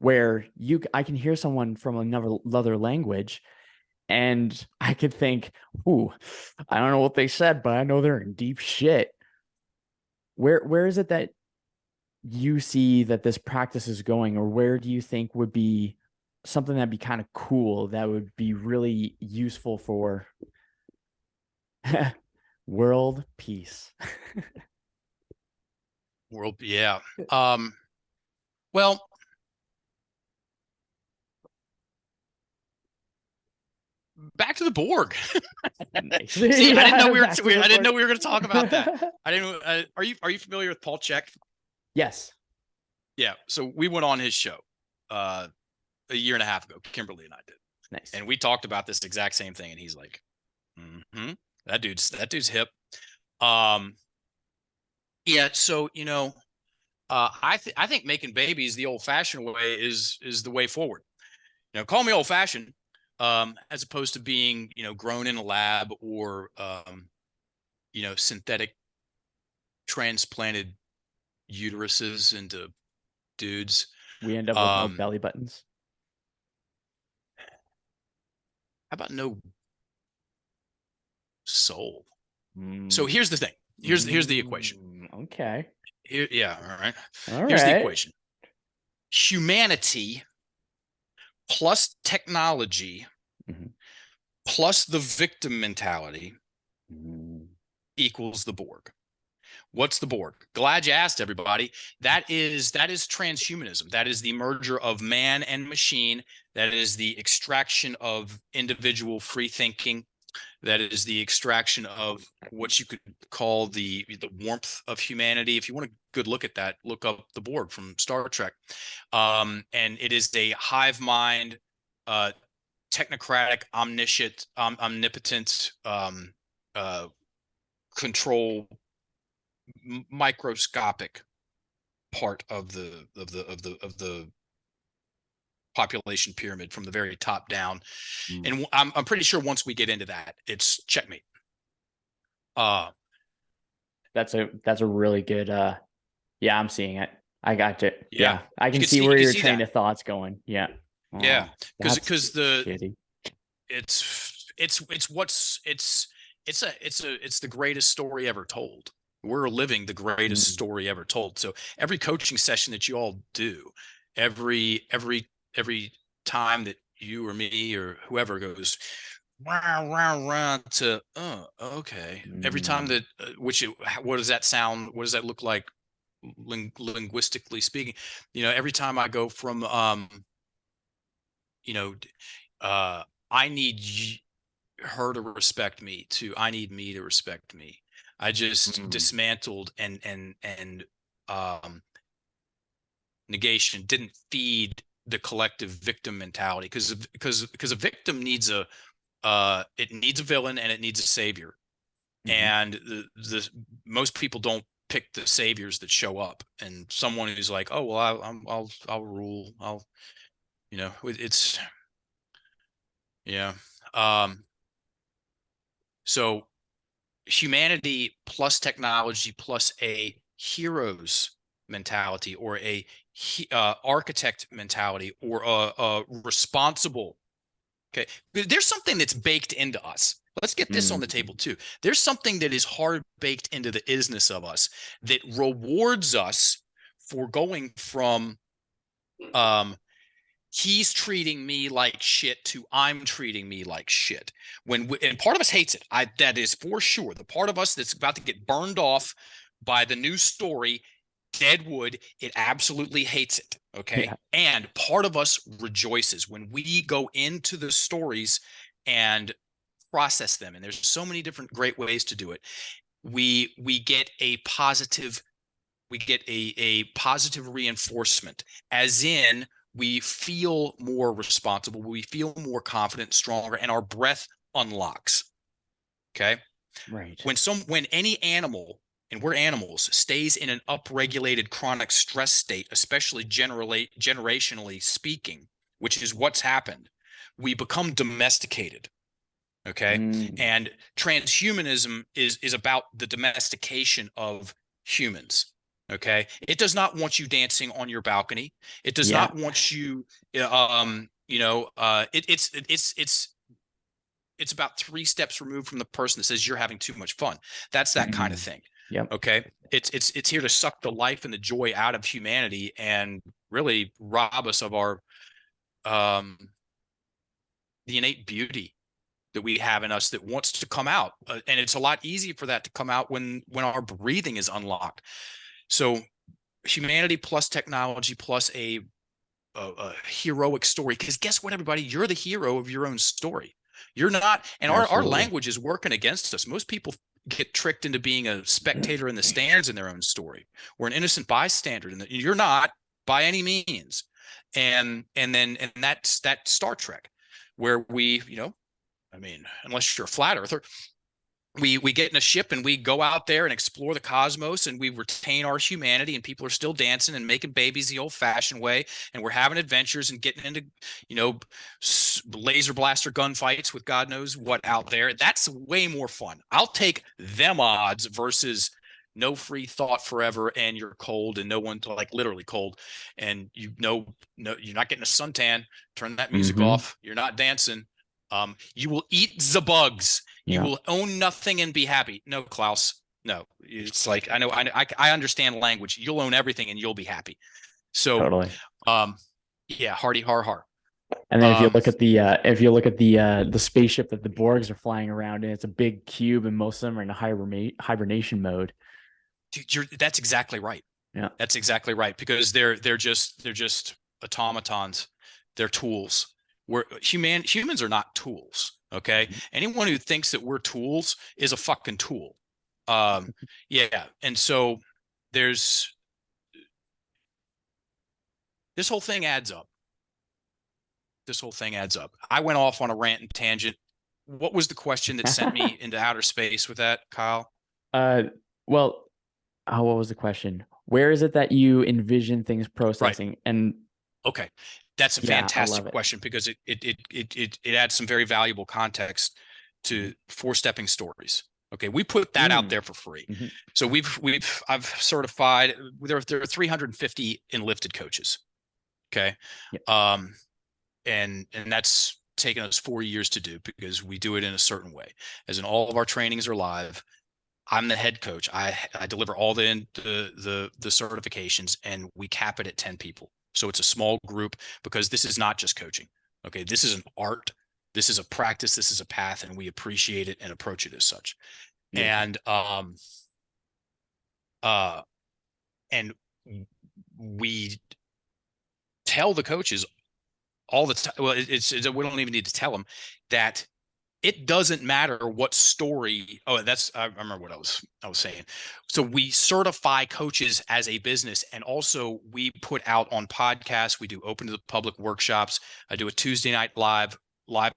Where I can hear someone from another language and I could think, ooh, I don't know what they said, but I know they're in deep shit. Where is it that you see that this practice is going, or where do you think would be something that'd be kind of cool that would be really useful for world peace? World, yeah. Um, well, back to the Borg. Nice. See, I didn't know Yeah, we were. back to the I didn't board. know we were going to talk about that. I didn't. Are you familiar with Paul Check? Yes. Yeah. So we went on his show uh, a year and a half ago. Kimberly and I did, Nice. and we talked about this exact same thing. And he's like, mm-hmm, that dude's hip. Um, yeah. So I think making babies the old-fashioned way is the way forward. Call me old-fashioned, as opposed to being grown in a lab or synthetic transplanted uteruses into dudes. We end up with no How belly buttons. about no soul? So Mm, here's the thing. Here's the equation. okay. Here, yeah, all right. All Here's the right. equation. Humanity plus technology Mhm. plus the victim mentality Mm. equals the Borg. What's the Borg? Glad you asked, everybody. That is transhumanism. That is the merger of man and machine. That is the extraction of individual free thinking. That is the extraction of what you could call the warmth of humanity. If you want a good look at that, look up the Borg from Star Trek. And it is a hive mind, technocratic, omnipotent, uh, control, microscopic part of the population pyramid from the very top down. Mm. And I'm pretty sure once we get into that, it's checkmate. Uh, That's a really good yeah, I'm seeing it. I got it. yeah, Yeah. I can see you where can your see train that. of thoughts going. Yeah. Yeah, Oh, because that's because the shitty. it's what's it's the greatest story ever told. We're living the greatest Mm. story ever told. So every coaching session that you all do, every time that you or me or whoever goes rah, rah, rah, to okay, every time Mm. that what does that sound, what does that look like linguistically speaking? Every time I go from you know I need her to respect me to I need me to respect me. I just Mm. dismantled and um negation, didn't feed the collective victim mentality, because a victim needs it needs a villain and it needs a savior. Mhm. And the most people don't pick the saviors that show up, and someone who's like, oh well, I'll rule, it's yeah. um so humanity plus technology plus a hero's mentality, or a architect mentality, or a responsible. Okay, there's something that's baked into us. Let's get this on the table Mhm. too. There's something that is hard baked into the isness of us that rewards us for going from um he's treating me like shit to I'm treating me like shit. And part of us hates it. That is for sure. The part of us that's about to get burned off by the new story, Deadwood, it absolutely hates it. Okay. Yeah. And part of us rejoices when we go into the stories and process them. And there's so many different great ways to do it. We get a positive reinforcement, as in we feel more responsible, we feel more confident, stronger, and our breath unlocks. Okay. Right. When any animal, and we're animals, stays in an upregulated chronic stress state, especially generationally speaking, which is what's happened, we become domesticated. Okay. Mm. And transhumanism is about the domestication of humans. Okay. It does not want you dancing on your balcony. It does Yeah. not want you, it's about 3 steps removed from the person that says you're having too much fun. That's that kind of Mm. thing. Yep. Okay. It's here to suck the life and the joy out of humanity and really rob us of our, um, the innate beauty that we have in us that wants to come out. And it's a lot easier for that to come out when our breathing is unlocked. So humanity plus technology plus a heroic story. Because guess what, everybody? You're the hero of your own story. You're not, and our Absolutely. language is working against us. Most people get tricked into being a spectator in the stands in their own story, or an innocent bystander. And you're not by any means. And that's that Star Trek, where I mean, unless you're a flat earther, we get in a ship and we go out there and explore the cosmos and we retain our humanity, and people are still dancing and making babies the old fashioned way, and we're having adventures and getting into laser blaster gunfights with God knows what out there. That's way more fun. I'll take them odds versus no free thought forever, and you're cold and no one, like literally cold, and no, you're not getting a suntan. Turn that music Mm-hmm. off. You're not dancing. You will eat the bugs. You Yeah. will own nothing and be happy. No, Klaus. No, it's like I understand language. You'll own everything and you'll be happy. So, Totally. um, yeah, hardy har har. And then Um, the spaceship that the Borgs are flying around in, it's a big cube, and most of them are in a hibernation mode. that's exactly right. Yeah. That's exactly right, because they're just automatons. They're tools. Humans are not tools. Okay. Anyone who thinks that we're tools is a fucking tool. Um, yeah. And so there's this whole thing adds up. This whole thing adds up. I went off on a rant and tangent. What was the question that sent me into outer space with that, Kyle? uh, well, what was the question? Where is it that you envision things Right. processing? And Okay. That's a yeah, I fantastic love it. question, because it adds some very valuable context Mhm. to four-stepping stories. Okay, we put that out Mm. there for free. Mhm. So I've certified, there are 350 Enlifted coaches. Okay. Yeah. Um, and that's taken us 4 years to do, because we do it in a certain way. As in, all of our trainings are live. I'm the head coach. I deliver all the certifications, and we cap it at 10 people. So it's a small group, because this is not just coaching. Okay, this is an art. This is a practice. This is a path, and we appreciate it and approach it as such. Beautiful. And uh and we tell the coaches all the time. Well, we don't even need to tell them that it doesn't matter what story. Oh, I remember what I was saying. So we certify coaches as a business, and also we put out on podcasts. We do open to the public workshops. I do a Tuesday night live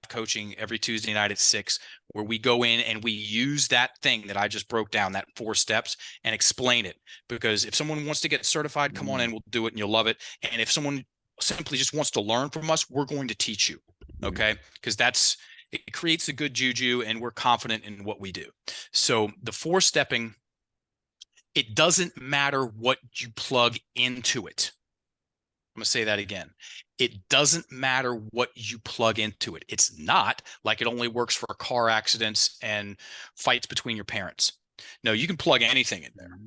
coaching every Tuesday night at 6, where we go in and we use that thing that I just broke down, that 4 steps, and explain it. Because if someone wants to get certified, come on in, Mm. we'll do it and you'll love it. And if someone simply just wants to learn from us, we're going to teach you. Okay. Because it creates a good juju, and we're confident in what we do. So the 4-stepping, it doesn't matter what you plug into it. I'm going to say that again. It doesn't matter what you plug into it. It's not like it only works for car accidents and fights between your parents. No, you can plug anything in there.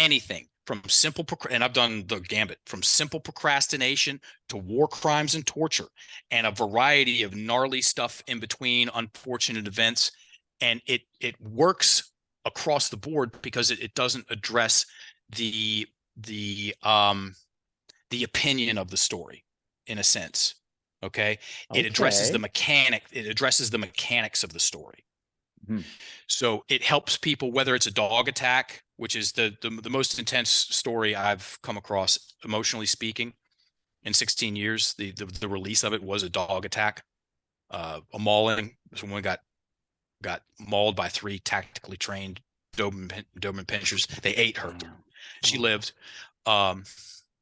anything from simple, and I've done the gambit from simple procrastination to war crimes and torture, and a variety of gnarly stuff in between, unfortunate events. And it works across the board because it doesn't address the the um the opinion of the story in a sense. Okay. It addresses the Okay. mechanic. It addresses the mechanics of the story. Mhm. So it helps people, whether it's a dog attack, which is the most intense story I've come across, emotionally speaking, in 16 years. The release of it was a dog attack, a mauling. Someone got mauled by 3 tactically trained Doberman pinschers. They ate her. Damn. She Oh, lived. Um,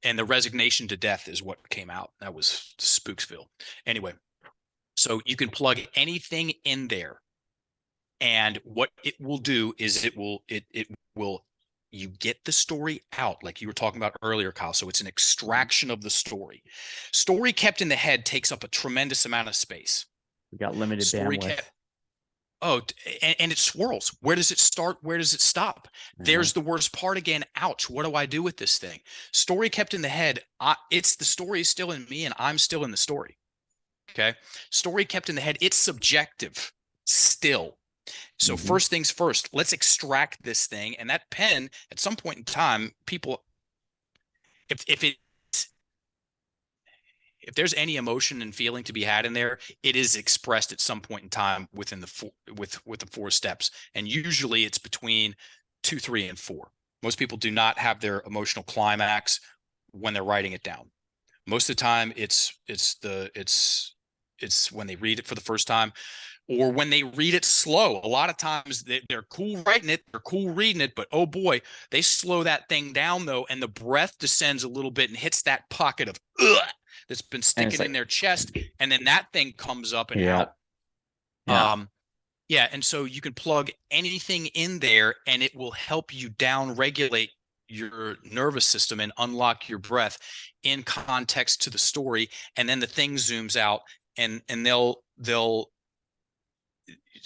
and the resignation to death is what came out. That was Spooksville. Anyway, so you can plug anything in there, and what it will do is it will you get the story out like you were talking about earlier, Kyle. So it's an extraction of the story. Story kept in the head takes up a tremendous amount of space. we got limited Story bandwidth. kept Oh, and it swirls. Where does it start? Where does it stop? Uh-huh. There's the worst part again. Ouch. What do I do with this thing? Story kept in the head. It's the story is still in me and I'm still in the story. Okay. Story kept in the head. It's subjective still. So Mhm. first things first, let's extract this thing. And that pen at some point in time, people, if if there's any emotion and feeling to be had in there, it is expressed at some point in time within with the 4 steps, and usually it's between 2, 3, and 4. Most people do not have their emotional climax when they're writing it down. Most of the time, it's when they read it for the first time, or when they read it slow. A lot of times they're cool writing it, they're cool reading it, but oh boy, they slow that thing down though, and the breath descends a little bit and hits that pocket of ugh that's been And it's sticking in like, their chest, and then that thing comes up and yeah, out. yeah, Yeah, and so you can plug anything in there, and it will help you down regulate your nervous system and unlock your breath in context to the story, and then the thing zooms out, and they'll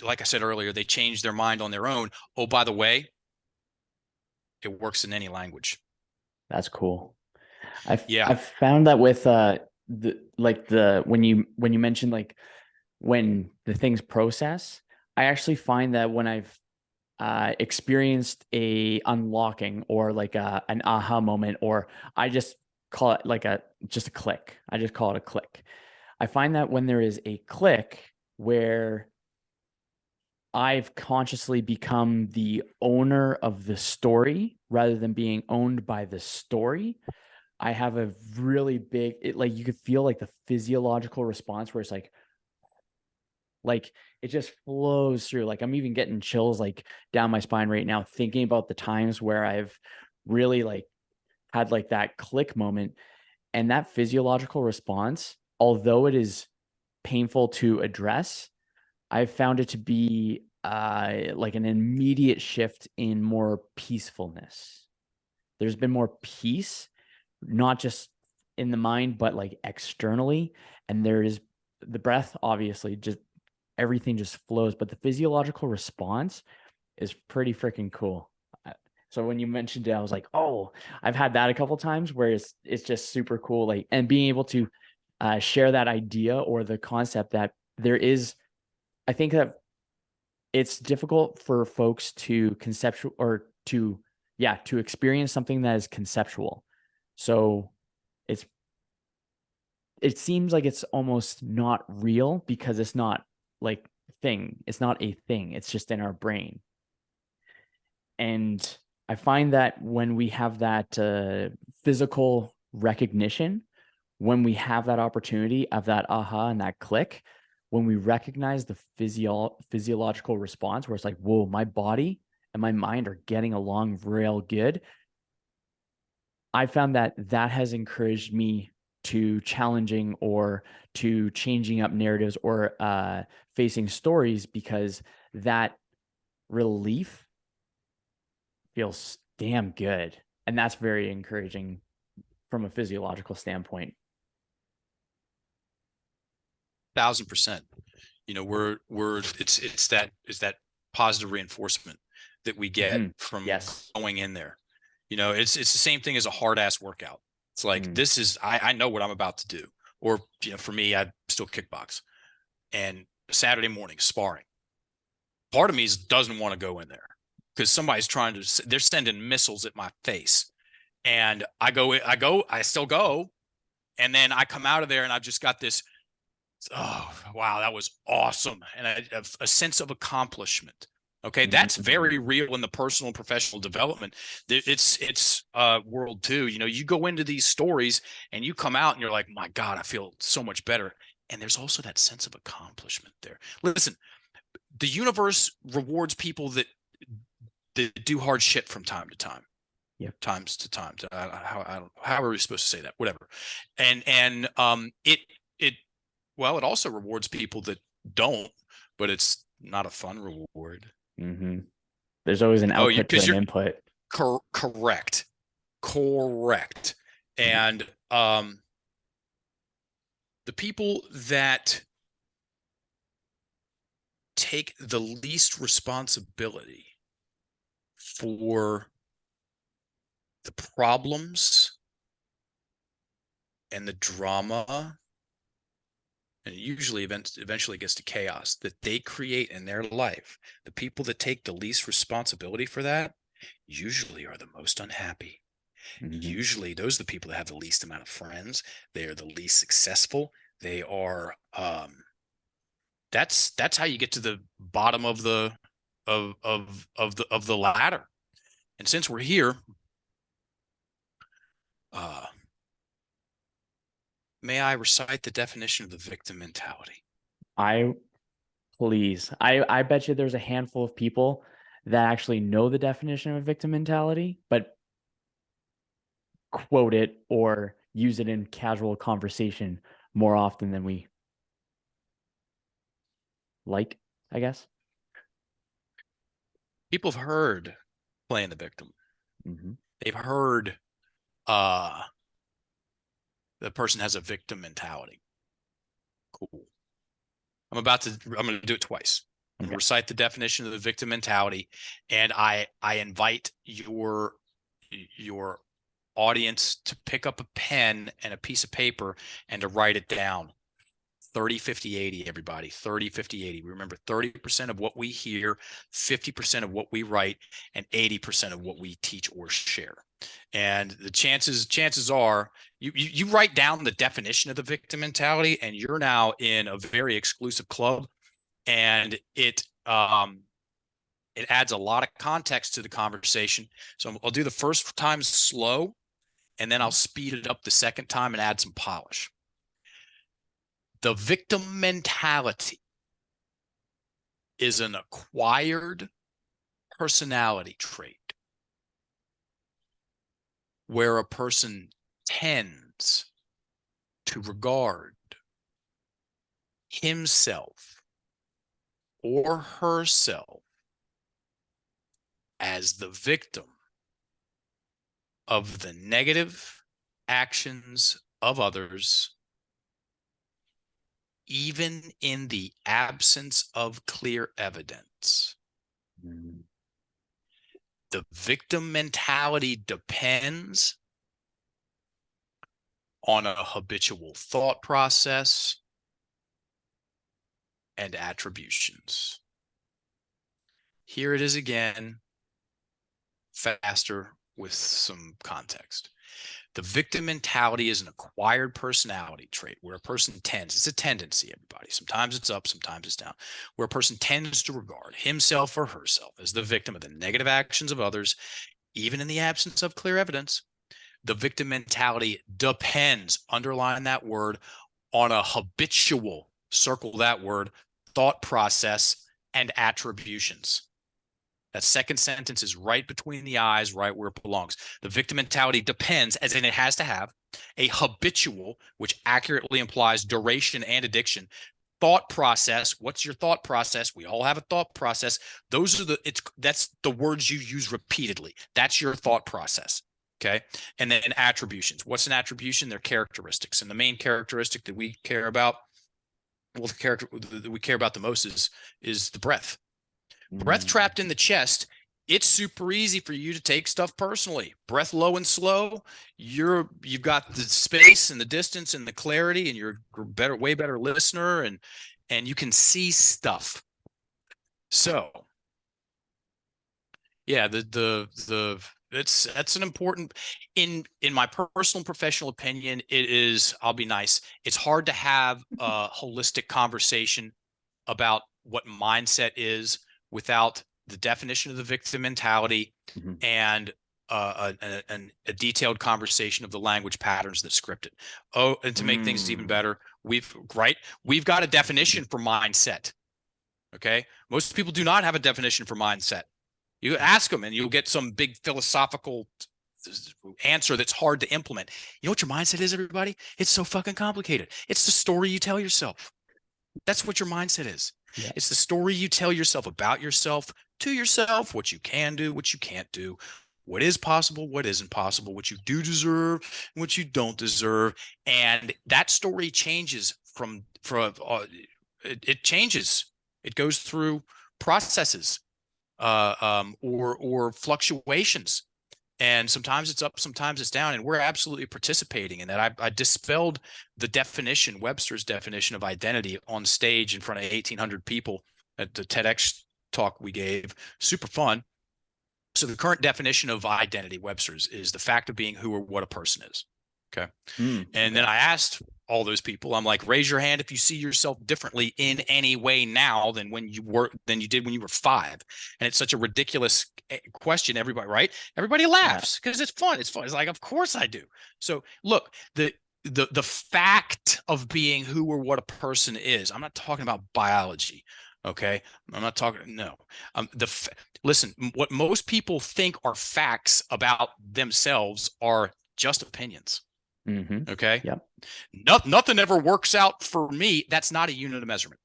like I said earlier, they change their mind on their own. Oh, by the way, it works in any language. that's cool. I've Yeah. I've found that with the when you mentioned like when the things process, I actually find that when I've experienced a unlocking or like an aha moment, or I just call it like just a click. I just call it a click. I find that when there is a click where I've consciously become the owner of the story rather than being owned by the story, I have a really big like you could feel like the physiological response where it's like it just flows through. Like I'm even getting chills like down my spine right now thinking about the times where I've really like had like that click moment, and that physiological response, although it is painful to address, I've found it to be like an immediate shift in more peacefulness. There's been more peace, not just in the mind, but like externally. And there is the breath, obviously, just everything just flows. But the physiological response is pretty freaking cool. So when you mentioned it, I was like, oh, I've had that a couple times where it's just super cool. Like, and being able to share that idea or the concept that there is, I think that it's difficult for folks to conceptual or to yeah to experience something that is conceptual. So it's it seems like it's almost not real because it's not like thing. It's not a thing. It's just in our brain. And I find that when we have that physical recognition, when we have that opportunity of that aha and that click, when we recognize the physiological response where it's like, whoa, my body and my mind are getting along real good. I found that that has encouraged me to challenging or to changing up narratives or facing stories because that relief feels damn good. And that's very encouraging from a physiological standpoint. 1,000%. You know, we're it's that positive reinforcement that we get Mhm. from Yes. going in there. You know, it's the same thing as a hard ass workout. It's like, Mm. this is, I know what I'm about to do. Or, you know, for me, I still kickbox, and Saturday morning sparring. Part of me doesn't want to go in there because somebody's trying to, they're sending missiles at my face. And I still go. And then I come out of there and I've just got this, oh, wow, that was awesome. And a sense of accomplishment. Okay, that's Mm. very real in the personal and professional development. It's world too. You know, you go into these stories and you come out and you're like, my God, I feel so much better. And there's also that sense of accomplishment there. Listen, the universe rewards people that do hard shit from time to time. Yep. Times to times. How are we supposed to say that? Whatever. And it well, it also rewards people that don't, but it's not a fun reward. Mm-hmm. There's always an Oh, you output to because an you're input. correct, correct. Mm. And the people that take the least responsibility for the problems and the drama, and it usually eventually gets to chaos that they create in their life, the people that take the least responsibility for that usually are the most unhappy. Mm-hmm. Usually those are the people that have the least amount of friends. They are the least successful. They are that's how you get to the bottom of the of the ladder. And since we're here, uh may I recite the definition of the victim mentality? I Please. I bet you there's a handful of people that actually know the definition of a victim mentality, but quote it or use it in casual conversation more often than we like, I guess. People have heard playing the victim. Mm-hmm. They've heard uh the person has a victim mentality. Cool. I'm going to do it twice. I'm going to Okay. recite the definition of the victim mentality, and I invite your audience to pick up a pen and a piece of paper and to write it down. 30, 50, 80, everybody. 30, 50, 80. Remember, 30% of what we hear, 50% of what we write, and 80% of what we teach or share. And the chances are you write down the definition of the victim mentality, and you're now in a very exclusive club, and it adds a lot of context to the conversation. So I'll do the first time slow, and then I'll speed it up the second time and add some polish. The victim mentality is an acquired personality trait where a person tends to regard himself or herself as the victim of the negative actions of others, even in the absence of clear evidence. Mm-hmm. The victim mentality depends on a habitual thought process and attributions. Here it is again, faster with some context. The victim mentality is an acquired personality trait where a person tends, it's a tendency, everybody. Sometimes it's up, sometimes it's down, where a person tends to regard himself or herself as the victim of the negative actions of others, even in the absence of clear evidence. The victim mentality depends, underline that word, on a habitual, circle that word, thought process and attributions. That second sentence is right between the eyes, right where it belongs. The victim mentality depends, as in it has to have, a habitual, which accurately implies duration and addiction, thought process. What's your thought process? We all have a thought process. That's the words you use repeatedly. That's your thought process. Okay. And then attributions. What's an attribution? They're characteristics. And the main characteristic that we care about, well, the character that we care about the most is the breath. Breath Mm-hmm. trapped in the chest it's super easy for you to take stuff personally. Breath low and slow. You've got the space and the distance and the clarity, and you're better, way better listener, and you can see stuff. So yeah, that's an important, in my personal and professional opinion, it is, I'll be nice, it's hard to have a holistic conversation about what mindset is without the definition of the victim mentality and a detailed conversation of the language patterns that script it. Oh, and to make things even better, we've got a definition for mindset. Okay, most people do not have a definition for mindset. You ask them and you'll get some big philosophical answer that's hard to implement. You know what your mindset is, everybody? It's so fucking complicated. It's the story you tell yourself. That's what your mindset is. Yeah. It's the story you tell yourself about yourself, to yourself, what you can do, what you can't do, what is possible, what isn't possible, what you do deserve, what you don't deserve. And that story changes it changes. It goes through processes or fluctuations. And sometimes it's up, sometimes it's down, and we're absolutely participating in that. I dispelled the definition, Webster's definition of identity, on stage in front of 1,800 people at the TEDx talk we gave. Super fun. So the current definition of identity, Webster's, is the fact of being who or what a person is. Okay. And then I asked all those people, I'm like, raise your hand if you see yourself differently in any way now than you did when you were 5. And it's such a ridiculous question. Everybody laughs because it's fun. It's like, of course I do. So look, the fact of being who or what a person is, I'm not talking about biology. Okay. I'm not talking, no. Listen, what most people think are facts about themselves are just opinions. Okay. Yep. Nothing ever works out for me. That's not a unit of measurement.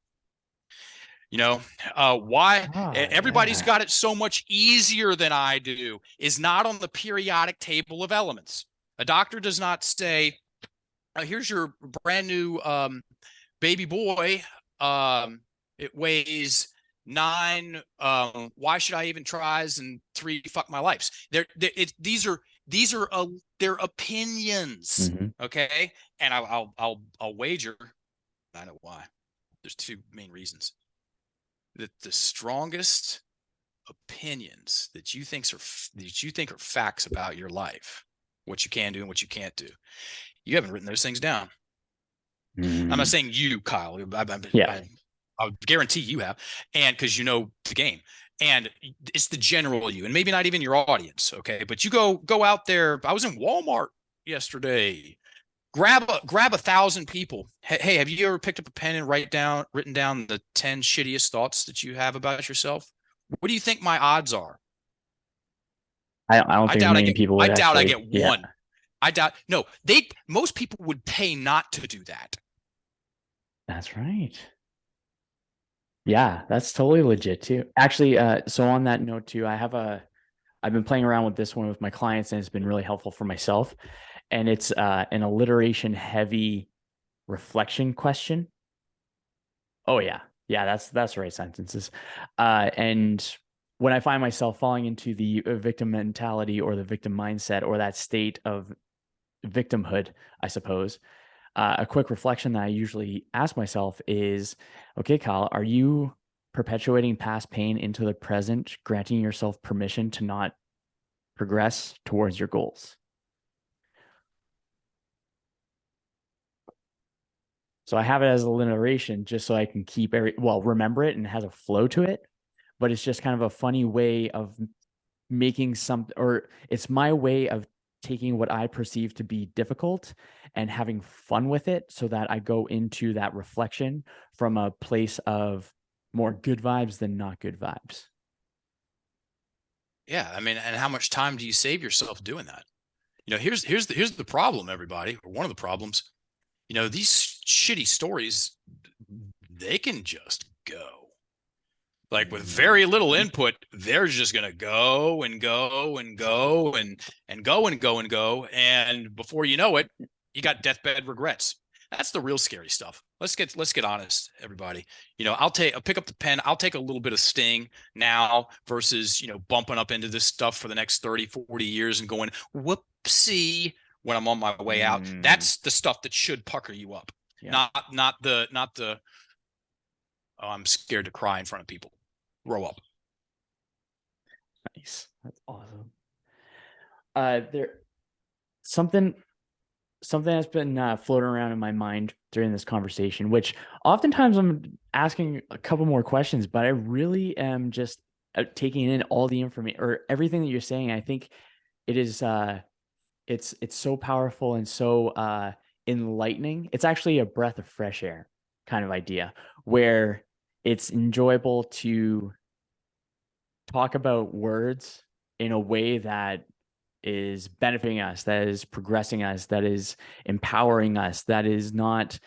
You know, why everybody's got it so much easier than I do is not on the periodic table of elements. A doctor does not say, here's your brand new baby boy. It weighs 9. Why should I even try? And 3, fuck my lives. These are their opinions. Okay. And I'll wager, I know why. There's 2 main reasons. That the strongest opinions that you think are facts about your life, what you can do and what you can't do, you haven't written those things down. I'm not saying you, Kyle. I guarantee you have, and because you know the game, and it's the general you, and maybe not even your audience. Okay, but you go out there. I was in Walmart yesterday. Grab 1,000 people. Hey, have you ever picked up a pen and written down the 10 shittiest thoughts that you have about yourself? What do you think my odds are? I don't think many people would. I doubt I get one. I doubt. No, most people would pay not to do that. That's right. Yeah, that's totally legit too. Actually, so on that note too, I've been playing around with this one with my clients, and it's been really helpful for myself. And it's an alliteration heavy reflection question. Oh yeah. That's the right sentences. And when I find myself falling into the victim mentality or the victim mindset or that state of victimhood, I suppose, a quick reflection that I usually ask myself is, okay, Kyle, are you perpetuating past pain into the present, granting yourself permission to not progress towards your goals? So I have it as a alliteration just so I can remember it, and it has a flow to it, but it's just kind of a funny way of making it's my way of taking what I perceive to be difficult and having fun with it so that I go into that reflection from a place of more good vibes than not good vibes. Yeah. I mean, and how much time do you save yourself doing that? You know, here's the problem, everybody, or one of the problems. You know, these shitty stories, they can just go. Like with very little input, they're just going to go and go and go and go and go and go. And before you know it, you got deathbed regrets. That's the real scary stuff. Let's get honest, everybody. I'll pick up the pen. I'll take a little bit of sting now versus, bumping up into this stuff for the next 30, 40 years and going, whoopsie, when I'm on my way out. That's the stuff that should pucker you up. Yeah. Not the, oh, I'm scared to cry in front of people. Grow up. Nice. That's awesome. There something that's been floating around in my mind during this conversation, which oftentimes I'm asking a couple more questions, but I really am just taking in all the information or everything that you're saying. I think it is it's so powerful and so enlightening. It's actually a breath of fresh air kind of idea where it's enjoyable to talk about words in a way that is benefiting us, that is progressing us, that is empowering us, that is not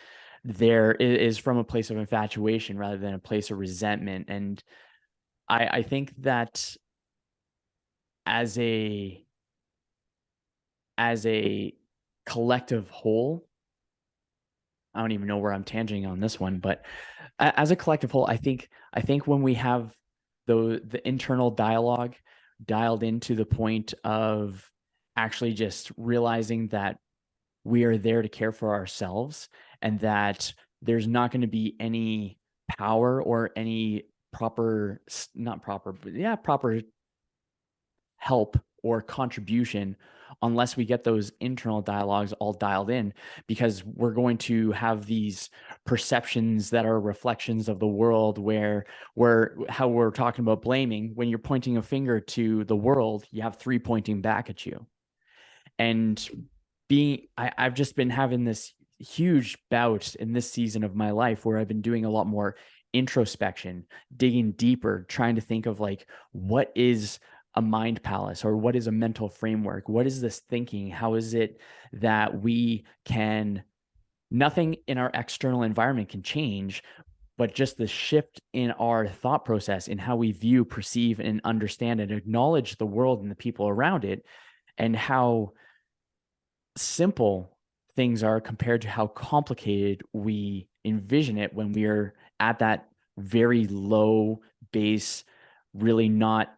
there is from a place of infatuation rather than a place of resentment. And I think that as a collective whole, I don't even know where I'm tangenting on this one, but as a collective whole, I think when we have the internal dialogue dialed into the point of actually just realizing that we are there to care for ourselves and that there's not going to be any power or any proper help or contribution unless we get those internal dialogues all dialed in, because we're going to have these perceptions that are reflections of the world where how we're talking about blaming. When you're pointing a finger to the world, you have three pointing back at you. And I've just been having this huge bout in this season of my life where I've been doing a lot more introspection, digging deeper, trying to think of like, what is a mind palace, or what is a mental framework? What is this thinking? How is it that nothing in our external environment can change, but just the shift in our thought process, in how we view, perceive, and understand and acknowledge the world and the people around it, and how simple things are compared to how complicated we envision it when we are at that very low base, really not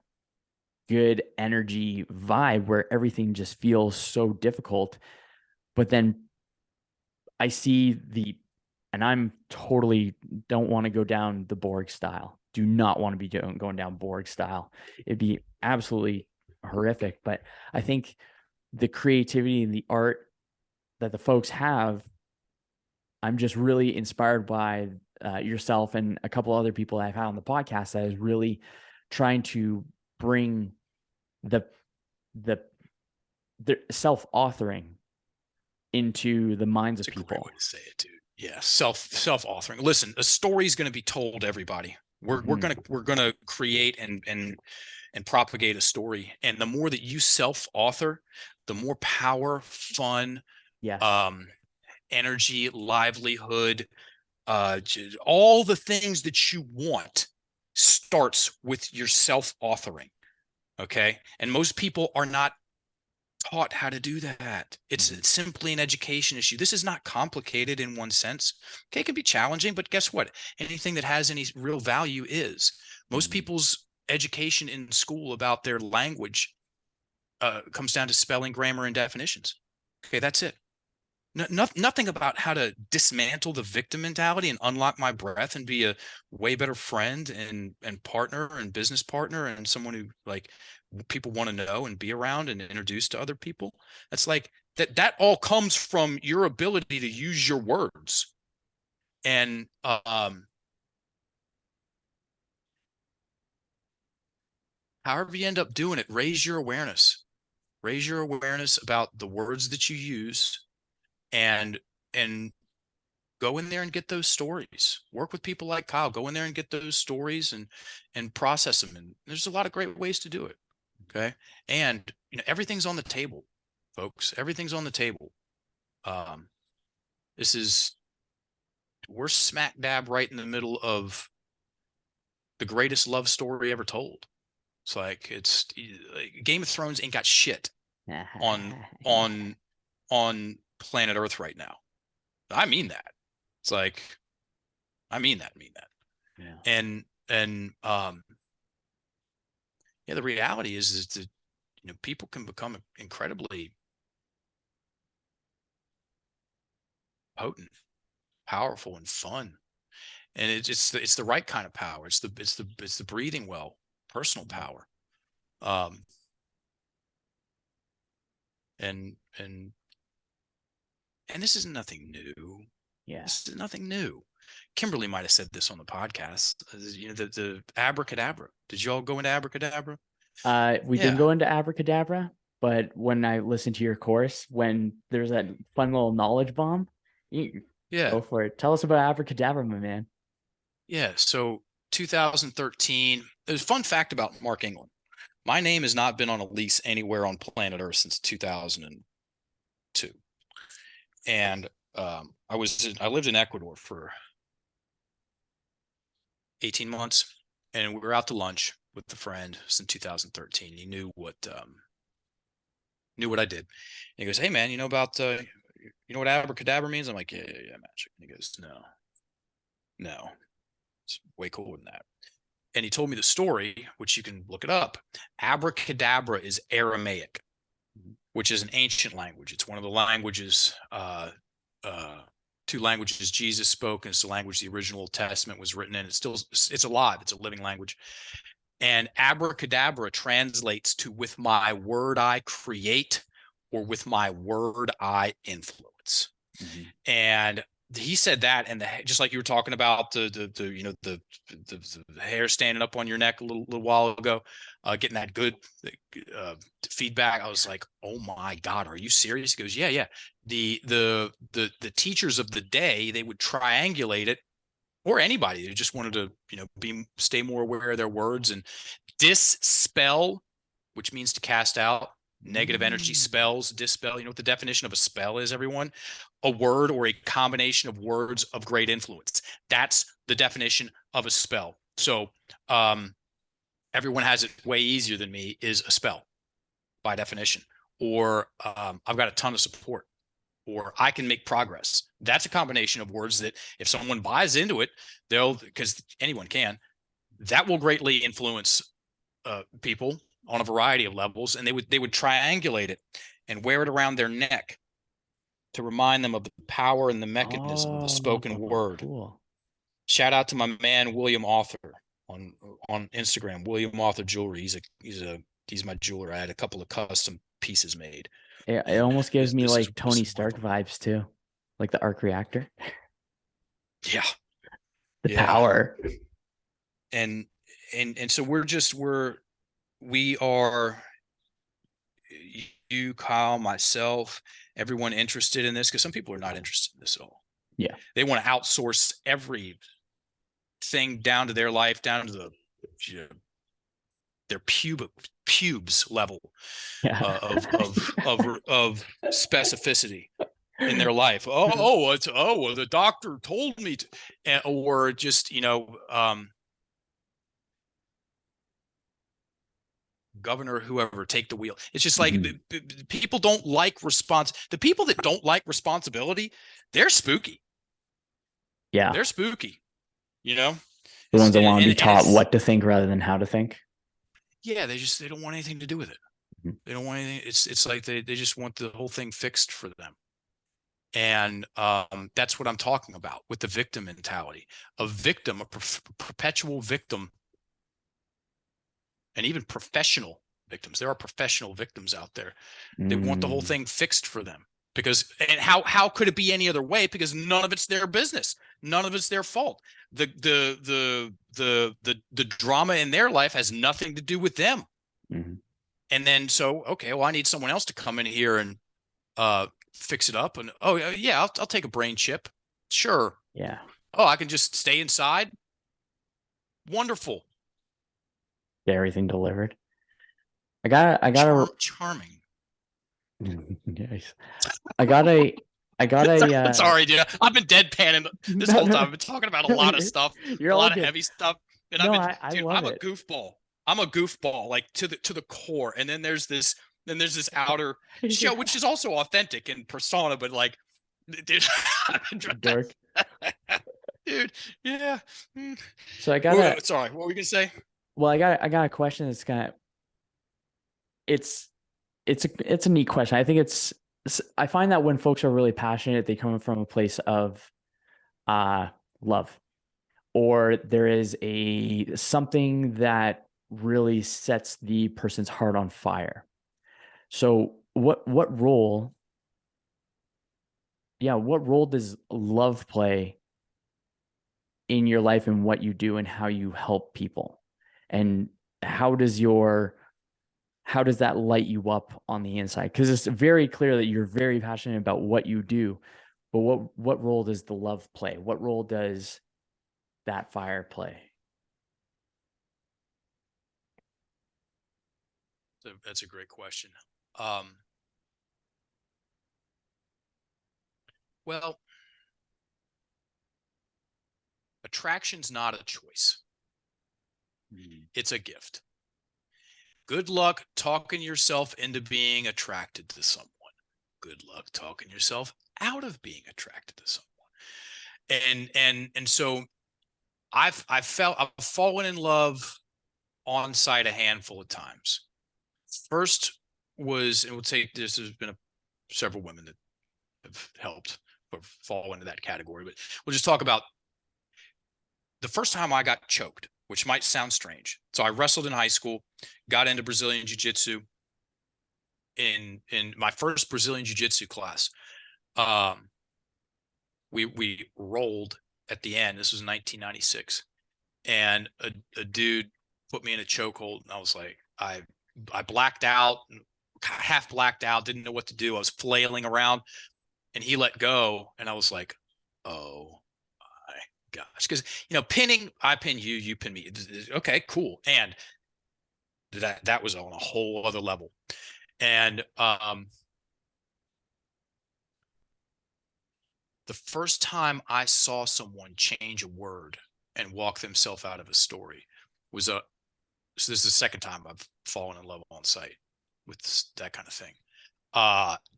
good energy vibe where everything just feels so difficult. But then I see and I'm totally don't want to go down the Borg style. Do not want to be going down Borg style. It'd be absolutely horrific. But I think the creativity and the art that the folks have, I'm just really inspired by yourself and a couple other people I've had on the podcast that is really trying to bring the self-authoring into the minds of people. Great way to say it, dude. Yeah, self-authoring. Listen, a story is going to be told, everybody. We're gonna create and propagate a story, and the more that you self-author, the more power, fun, yes, energy, livelihood, all the things that you want starts with your self-authoring. Okay, and most people are not taught how to do that. It's simply an education issue. This is not complicated in one sense. Okay, it can be challenging, but guess what? Anything that has any real value is. Most people's education in school about their language comes down to spelling, grammar, and definitions. Okay, that's it. Nothing about how to dismantle the victim mentality and unlock my breath and be a way better friend and partner and business partner and someone who like people want to know and be around and introduce to other people. That's like that all comes from your ability to use your words. And however you end up doing it, raise your awareness about the words that you use, and go in there and get those stories. Work with people like Kyle. Go in there and get those stories and process them. And there's a lot of great ways to do it. Okay. And everything's on the table, folks. Everything's on the table. We're smack dab right in the middle of the greatest love story ever told. It's like Game of Thrones ain't got shit on planet Earth right now. I mean that. It's like, I mean that. Yeah. And yeah, the reality is that, people can become incredibly potent, powerful, and fun. And it's the right kind of power. It's the breathing well, personal power. And this is nothing new. Yeah. This is nothing new. Kimberly might have said this on the podcast. The abracadabra. Did you all go into abracadabra? We didn't Yeah. go into abracadabra, but when I listened to your course, when there's that fun little knowledge bomb, you Yeah. go for it. Tell us about abracadabra, my man. Yeah. So 2013, there's a fun fact about Mark England. My name has not been on a lease anywhere on planet Earth since 2002. And I lived in Ecuador for 18 months, and we were out to lunch with a friend in 2013. He knew what I did. And he goes, "Hey man, you know what abracadabra means?" I'm like, yeah, magic. And he goes, no, it's way cooler than that. And he told me the story, which you can look it up. Abracadabra is Aramaic, which is an ancient language. It's one of the languages, two languages Jesus spoke, and it's the language the original Testament was written in. It's alive. It's a living language. And abracadabra translates to "with my word I create," or "with my word I influence." Mm-hmm. And he said that, and just like you were talking about the hair standing up on your neck a little while ago, getting that good feedback. I was like, oh my God, are you serious? He goes, yeah. The teachers of the day, they would triangulate it, or anybody who just wanted to stay more aware of their words, and dispel, which means to cast out negative energy. Spells, dispel. You know what the definition of a spell is, everyone? A word or a combination of words of great influence. That's the definition of a spell. So everyone has it way easier than me, is a spell by definition. Or I've got a ton of support, or I can make progress. That's a combination of words that if someone buys into it, because anyone can, that will greatly influence people on a variety of levels. And they would triangulate it and wear it around their neck to remind them of the power and the mechanism of the spoken word. Cool. Shout out to my man William Author on Instagram. William Author Jewelry. He's my jeweler. I had a couple of custom pieces made. It almost gives me this like Tony is Stark vibes too, like the arc reactor. Yeah. The power. And so we are, you, Kyle, myself, everyone interested in this, because some people are not interested in this at all. Yeah. They want to outsource everything down to their life, down to their pubes level of specificity in their life. The doctor told me to, or just governor, whoever, take the wheel. It's just like people don't like the people that don't like responsibility, they're spooky. Yeah. They're spooky, the ones that want to be taught what to think rather than how to think. Yeah, they don't want anything to do with it. They don't want anything. It's like they just want the whole thing fixed for them. And that's what I'm talking about with the victim mentality. A victim, a perpetual victim, and even professional victims. There are professional victims out there. They want the whole thing fixed for them, and how could it be any other way? Because none of it's their business. None of it's their fault. The drama in their life has nothing to do with them. And then I need someone else to come in here and fix it up. And I'll take a brain chip. Sure. Yeah. Oh, I can just stay inside. Wonderful. Get everything delivered. I got charming. Nice. I got a sorry, dude. I've been deadpanning this whole time. I've been talking about a lot of stuff, a lot of heavy stuff. And I'm a goofball. I'm a goofball, like to the core. And then there's this outer show, which is also authentic in persona, but like dude. Dork. Dude, yeah. So I gotta. Sorry, what were we gonna say? Well, I got a question. It's kind of. It's it's a neat question. I think I find that when folks are really passionate, they come from a place of uh love, or there is a something that really sets the person's heart on fire. So what role, yeah, what role does love play in your life and what you do and how you help people? And how does your how does that light you up on the inside? Because it's very clear that you're very passionate about what you do, but what role does the love play? What role does that fire play? That's a great question. Um, well, attraction's not a choice. It's a gift. Good luck talking yourself into being attracted to someone. Good luck talking yourself out of being attracted to someone. And so I've fallen in love on site a handful of times. First was, and we'll say this has been several women that have helped or fall into that category, but we'll just talk about the first time I got choked, which might sound strange. So I wrestled in high school, got into Brazilian Jiu-Jitsu. In my first Brazilian Jiu-Jitsu class, we rolled at the end. This was 1996, and a dude put me in a chokehold, and I was like, I blacked out, half blacked out, didn't know what to do. I was flailing around, and he let go, and I was like, oh my gosh, because pinning, I pin you, you pin me. Okay, cool, and that was on a whole other level. And the first time I saw someone change a word and walk themselves out of a story was so this is the second time I've fallen in love on site with that kind of thing.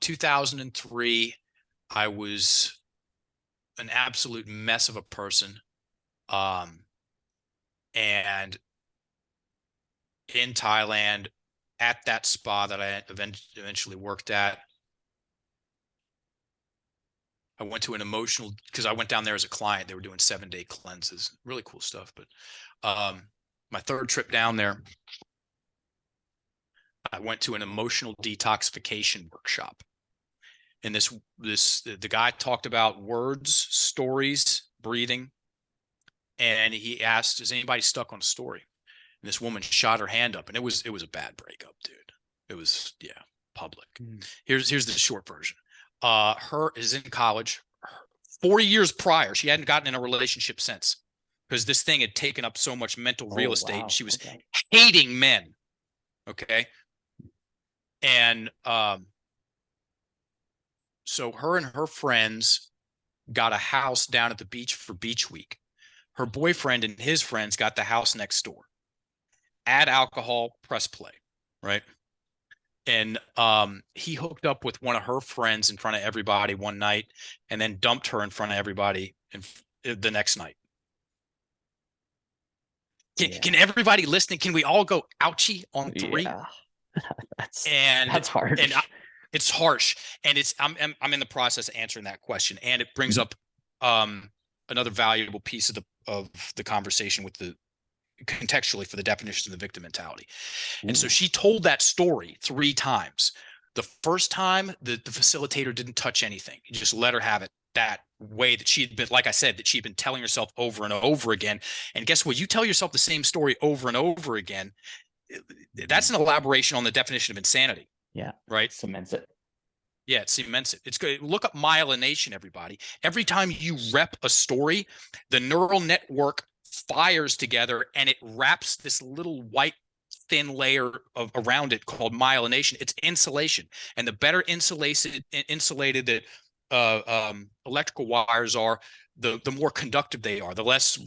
2003, I was an absolute mess of a person. And in Thailand, at that spa that I eventually worked at, I went to an emotional, because I went down there as a client. They were doing 7-day cleanses, really cool stuff. But my third trip down there, I went to an emotional detoxification workshop. And the guy talked about words, stories, breathing. And he asked, is anybody stuck on a story? And this woman shot her hand up, and it was a bad breakup, dude. It was, yeah, public. Here's the short version. Her is in college. 4 years prior, she hadn't gotten in a relationship since, because this thing had taken up so much mental real estate. Wow. And she was hating men. Okay. And so her and her friends got a house down at the beach for beach week. Her boyfriend and his friends got the house next door. Add alcohol, press play, right? And he hooked up with one of her friends in front of everybody one night, and then dumped her in front of everybody the next night. Can everybody listening, can we all go ouchie on 3? Yeah. that's harsh. And it's harsh. And I'm in the process of answering that question. And it brings up another valuable piece of the conversation with contextually for the definition of the victim mentality. And so she told that story 3 times. The first time, the facilitator didn't touch anything. He just let her have it that way that she'd been, like I said, that she'd been telling herself over and over again. And guess what? You tell yourself the same story over and over again. That's an elaboration on the definition of insanity. Yeah. Right? Cements it. Yeah, it cements it. It's good. Look up myelination, everybody. Every time you rep a story, the neural network fires together and it wraps this little white thin layer around it called myelination. It's insulation. And the better insulated that electrical wires are, the more conductive they are, the less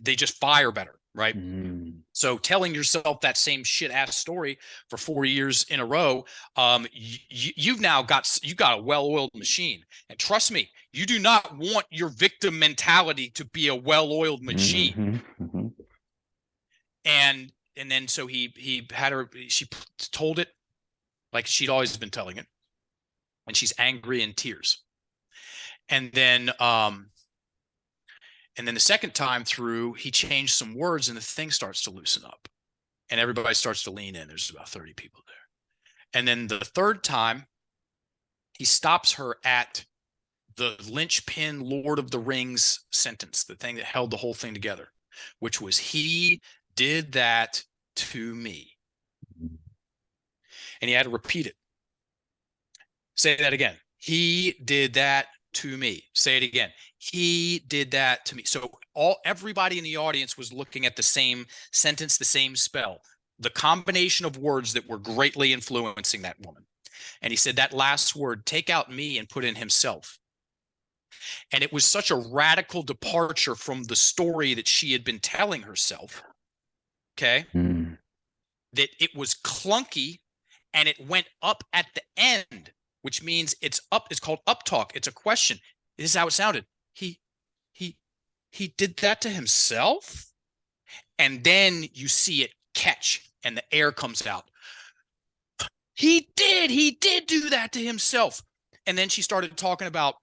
they just fire better. right? Mm. So telling yourself that same shit ass story for 4 years in a row, you've now got a well-oiled machine. And trust me, you do not want your victim mentality to be a well-oiled machine. Mm-hmm. Mm-hmm. And then so he had her, she told it like she'd always been telling it, and she's angry in tears. And then the second time through, he changed some words, and the thing starts to loosen up, and everybody starts to lean in. There's about 30 people there. And then the third time, he stops her at the linchpin Lord of the Rings sentence, the thing that held the whole thing together, which was, he did that to me. And he had to repeat it. Say that again. He did that to me. Say it again. He did that to me. So everybody in the audience was looking at the same sentence, the same spell, the combination of words that were greatly influencing that woman. And he said that last word, take out me and put in himself. And it was such a radical departure from the story that she had been telling herself, okay, Mm. that it was clunky, and it went up at the end, which means it's up. It's called up talk. It's a question. This is how it sounded. He did that to himself. And then you see it catch, and the air comes out. He did do that to himself. And then she started talking about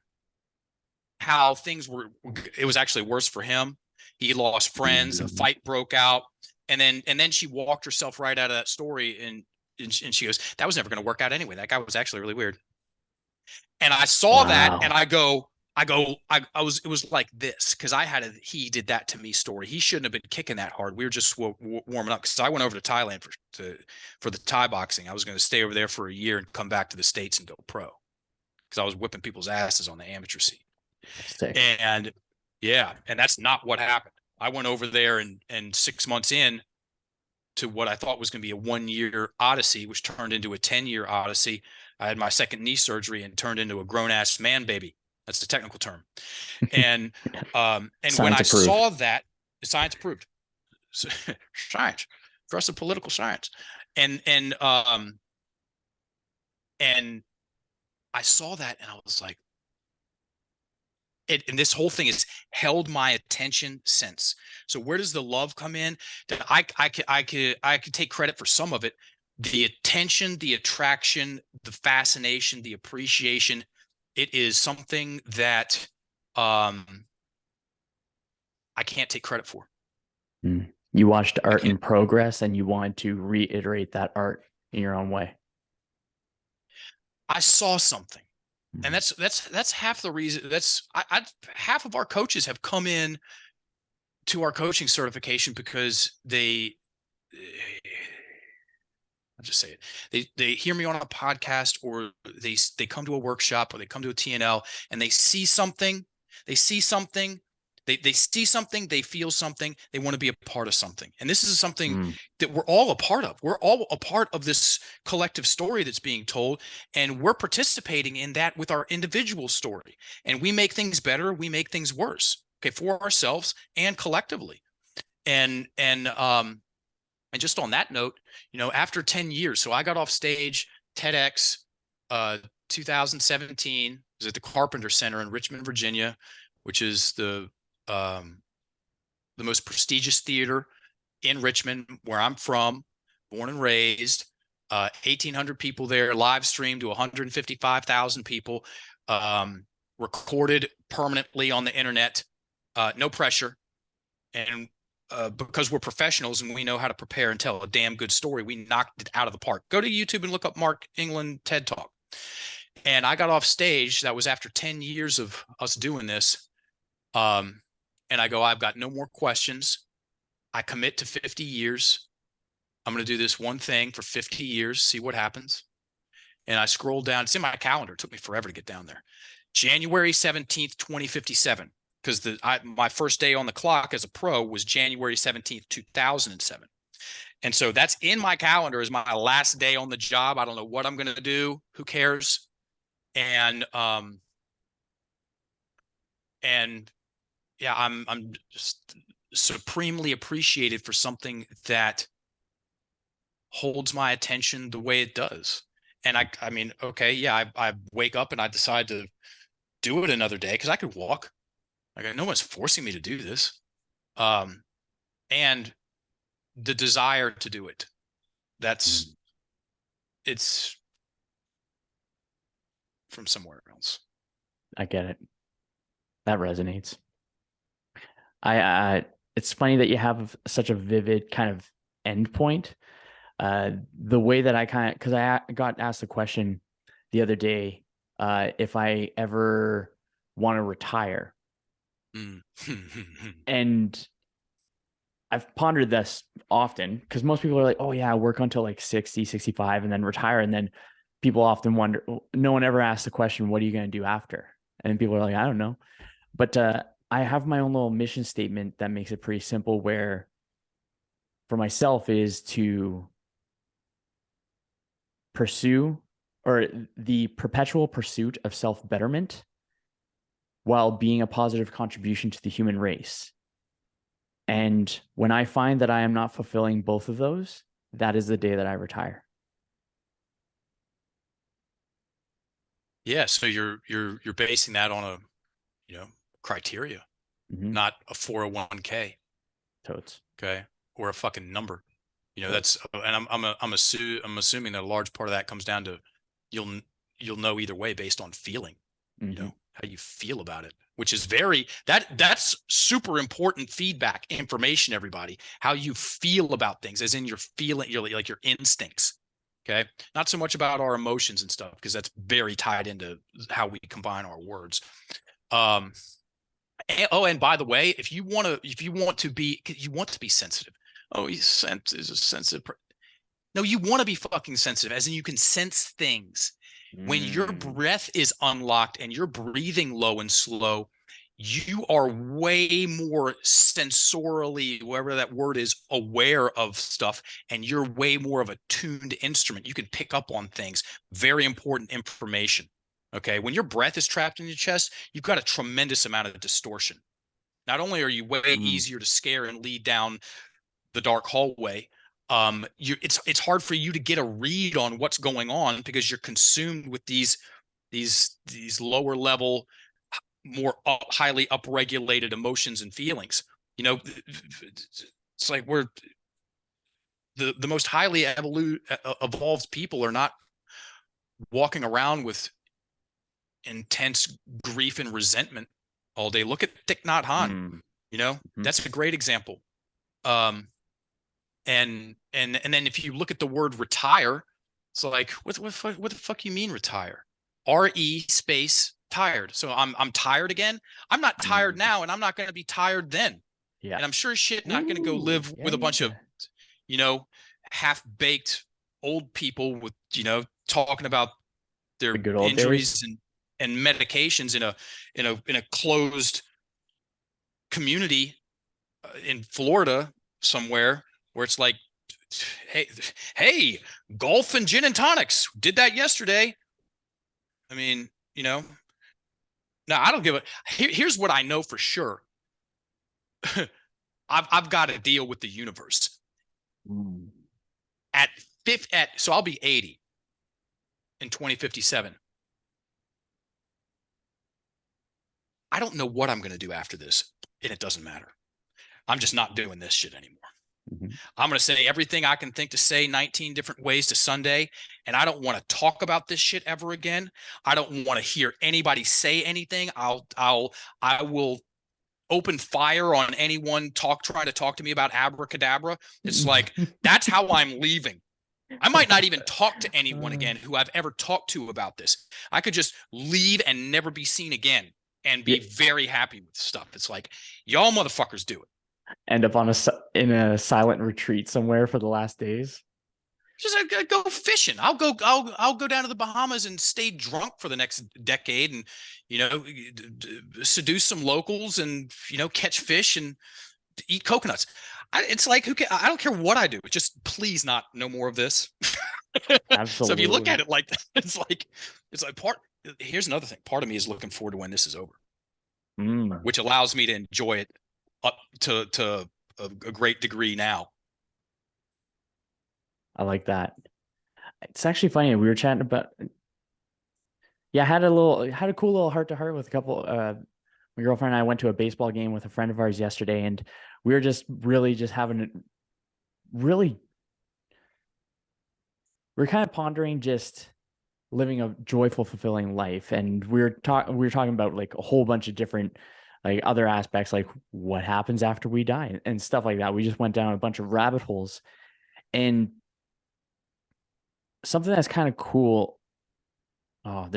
how it was actually worse for him. He lost friends, a Mm-hmm. fight broke out. And then she walked herself right out of that story, and she goes, that was never going to work out anyway. That guy was actually really weird. And I saw that, and Wow. it was like this, because I had he did that to me story. He shouldn't have been kicking that hard. We were just warming up, because I went over to Thailand for the Thai boxing. I was going to stay over there for a year and come back to the States and go pro, because I was whipping people's asses on the amateur scene. Sick. And yeah, and that's not what happened. I went over there, and 6 months in to what I thought was going to be a 1-year odyssey, which turned into a 10-year odyssey. I had my second knee surgery and turned into a grown-ass man baby. That's the technical term. And when Science I approved. saw that, science proved. Science, progressive political science. And I saw that, and I was like, and this whole thing has held my attention since. So where does the love come in? That I could take credit for some of it. The attention, the attraction, the fascination, the appreciation. It is something that I can't take credit for. Mm. You watched I art can't. in progress and you wanted to reiterate that art in your own way. I saw something, and Mm. that's half the reason. Half of our coaches have come in to our coaching certification because I'll just say it. They hear me on a podcast, or they come to a workshop, or they come to a TNL, and they see something. They see something. They see something. They feel something. They want to be a part of something. And this is something Mm. that we're all a part of. We're all a part of this collective story that's being told, and we're participating in that with our individual story. And we make things better. We make things worse. Okay, for ourselves and collectively. And just on that note, after 10 years, so I got off stage, TEDx, 2017, I was at the Carpenter Center in Richmond, Virginia, which is the most prestigious theater in Richmond, where I'm from, born and raised. 1,800 people there, live streamed to 155,000 people, recorded permanently on the internet, no pressure. And because we're professionals and we know how to prepare and tell a damn good story, we knocked it out of the park. Go to YouTube and look up Mark England TED Talk. And I got off stage. That was after 10 years of us doing this. And I go, I've got no more questions. I commit to 50 years. I'm going to do this one thing for 50 years, see what happens. And I scrolled down. It's in my calendar. It took me forever to get down there. January 17th, 2057. Because my first day on the clock as a pro was January 17th, 2007. And so that's in my calendar as my last day on the job. I don't know what I'm going to do. Who cares? And yeah, I'm just supremely appreciated for something that holds my attention the way it does. And I mean, okay, yeah, I wake up and I decide to do it another day because I could walk. Like no one's forcing me to do this. Um, and the desire to do it. Mm. That's it's from somewhere else. I get it. That resonates. I it's funny that you have such a vivid kind of endpoint. The way that I kind of, because got asked the question the other day, if I ever want to retire. Mm. And I've pondered this often because most people are like, oh yeah, work until like 60, 65 and then retire. And then people often wonder, no one ever asks the question, what are you going to do after? And people are like, I don't know. But I have my own little mission statement that makes it pretty simple where for myself is to pursue or the perpetual pursuit of self-betterment while being a positive contribution to the human race. And when I find that I am not fulfilling both of those, that is the day that I retire. Yeah, so you're basing that on a, you know, criteria, Mm-hmm. not a 401k, Totes. okay, or a fucking number. You know, Totes. that's and I'm assuming that a large part of that comes down to you'll you'll know either way based on feeling, you Mm-hmm. know, how you feel about it, which is very that's super important feedback information, everybody. How you feel about things, as in your feeling, your like your instincts. Okay. Not so much about our emotions and stuff, because that's very tied into how we combine our words. Um, and by the way, if you want to be sensitive. Oh, he's is a sensitive. No, you want to be fucking sensitive, as in you can sense things. When your Mm. breath is unlocked and you're breathing low and slow, you are way more sensorially, whatever that word is, aware of stuff, and you're way more of a tuned instrument. You can pick up on things, very important information. Okay. When your breath is trapped in your chest, you've got a tremendous amount of distortion. Not only are you way Mm. easier to scare and lead down the dark hallway, it's hard for you to get a read on what's going on because you're consumed with these lower level, more highly upregulated emotions and feelings. You know, it's like we're the most highly evolved people are not walking around with intense grief and resentment all day. Look at Thich Nhat Hanh. Mm. You know, Mm-hmm. that's a great example. Um, and then if you look at the word retire, it's like what the fuck you mean retire? RE space tired. So I'm tired again. I'm not tired Mm. now, and I'm not going to be tired then. Yeah. And I'm sure as shit not going to go Ooh, live yeah, with a bunch yeah. of, you know, half baked old people with, you know, talking about The their good old days. injuries and medications in a closed community in Florida somewhere where it's like, hey, golf and gin and tonics. Did that yesterday. I mean, you know, now I don't give a. Here's what I know for sure. I've got to deal with the universe Mm. at fifth at so I'll be 80 in 2057. I don't know what I'm going to do after this, and it doesn't matter. I'm just not doing this shit anymore. Mm-hmm. I'm going to say everything I can think to say 19 different ways to Sunday. And I don't want to talk about this shit ever again. I don't want to hear anybody say anything. I will open fire on anyone trying to talk to me about abracadabra. It's like, that's how I'm leaving. I might not even talk to anyone again who I've ever talked to about this. I could just leave and never be seen again and Yeah. be very happy with stuff. It's like, y'all motherfuckers do it. End up on in a silent retreat somewhere for the last days. Just go fishing. I'll go down to the Bahamas and stay drunk for the next decade, and you know, seduce some locals, and you know, catch fish and eat coconuts. It's like I don't care what I do. Just please not no more of this. So if you look Absolutely. at it like that, it's like part. Here's another thing. Part of me is looking forward to when this is over, Mm. which allows me to enjoy it up to a great degree now. I like that. It's actually funny. We were chatting about, yeah, had a cool little heart to heart with a couple. My girlfriend and I went to a baseball game with a friend of ours yesterday, and we were just really just having a really, we're kind of pondering just living a joyful, fulfilling life. And we were talking about like a whole bunch of different like other aspects, like what happens after we die and stuff like that. We just went down a bunch of rabbit holes. And something that's kind of cool. Oh,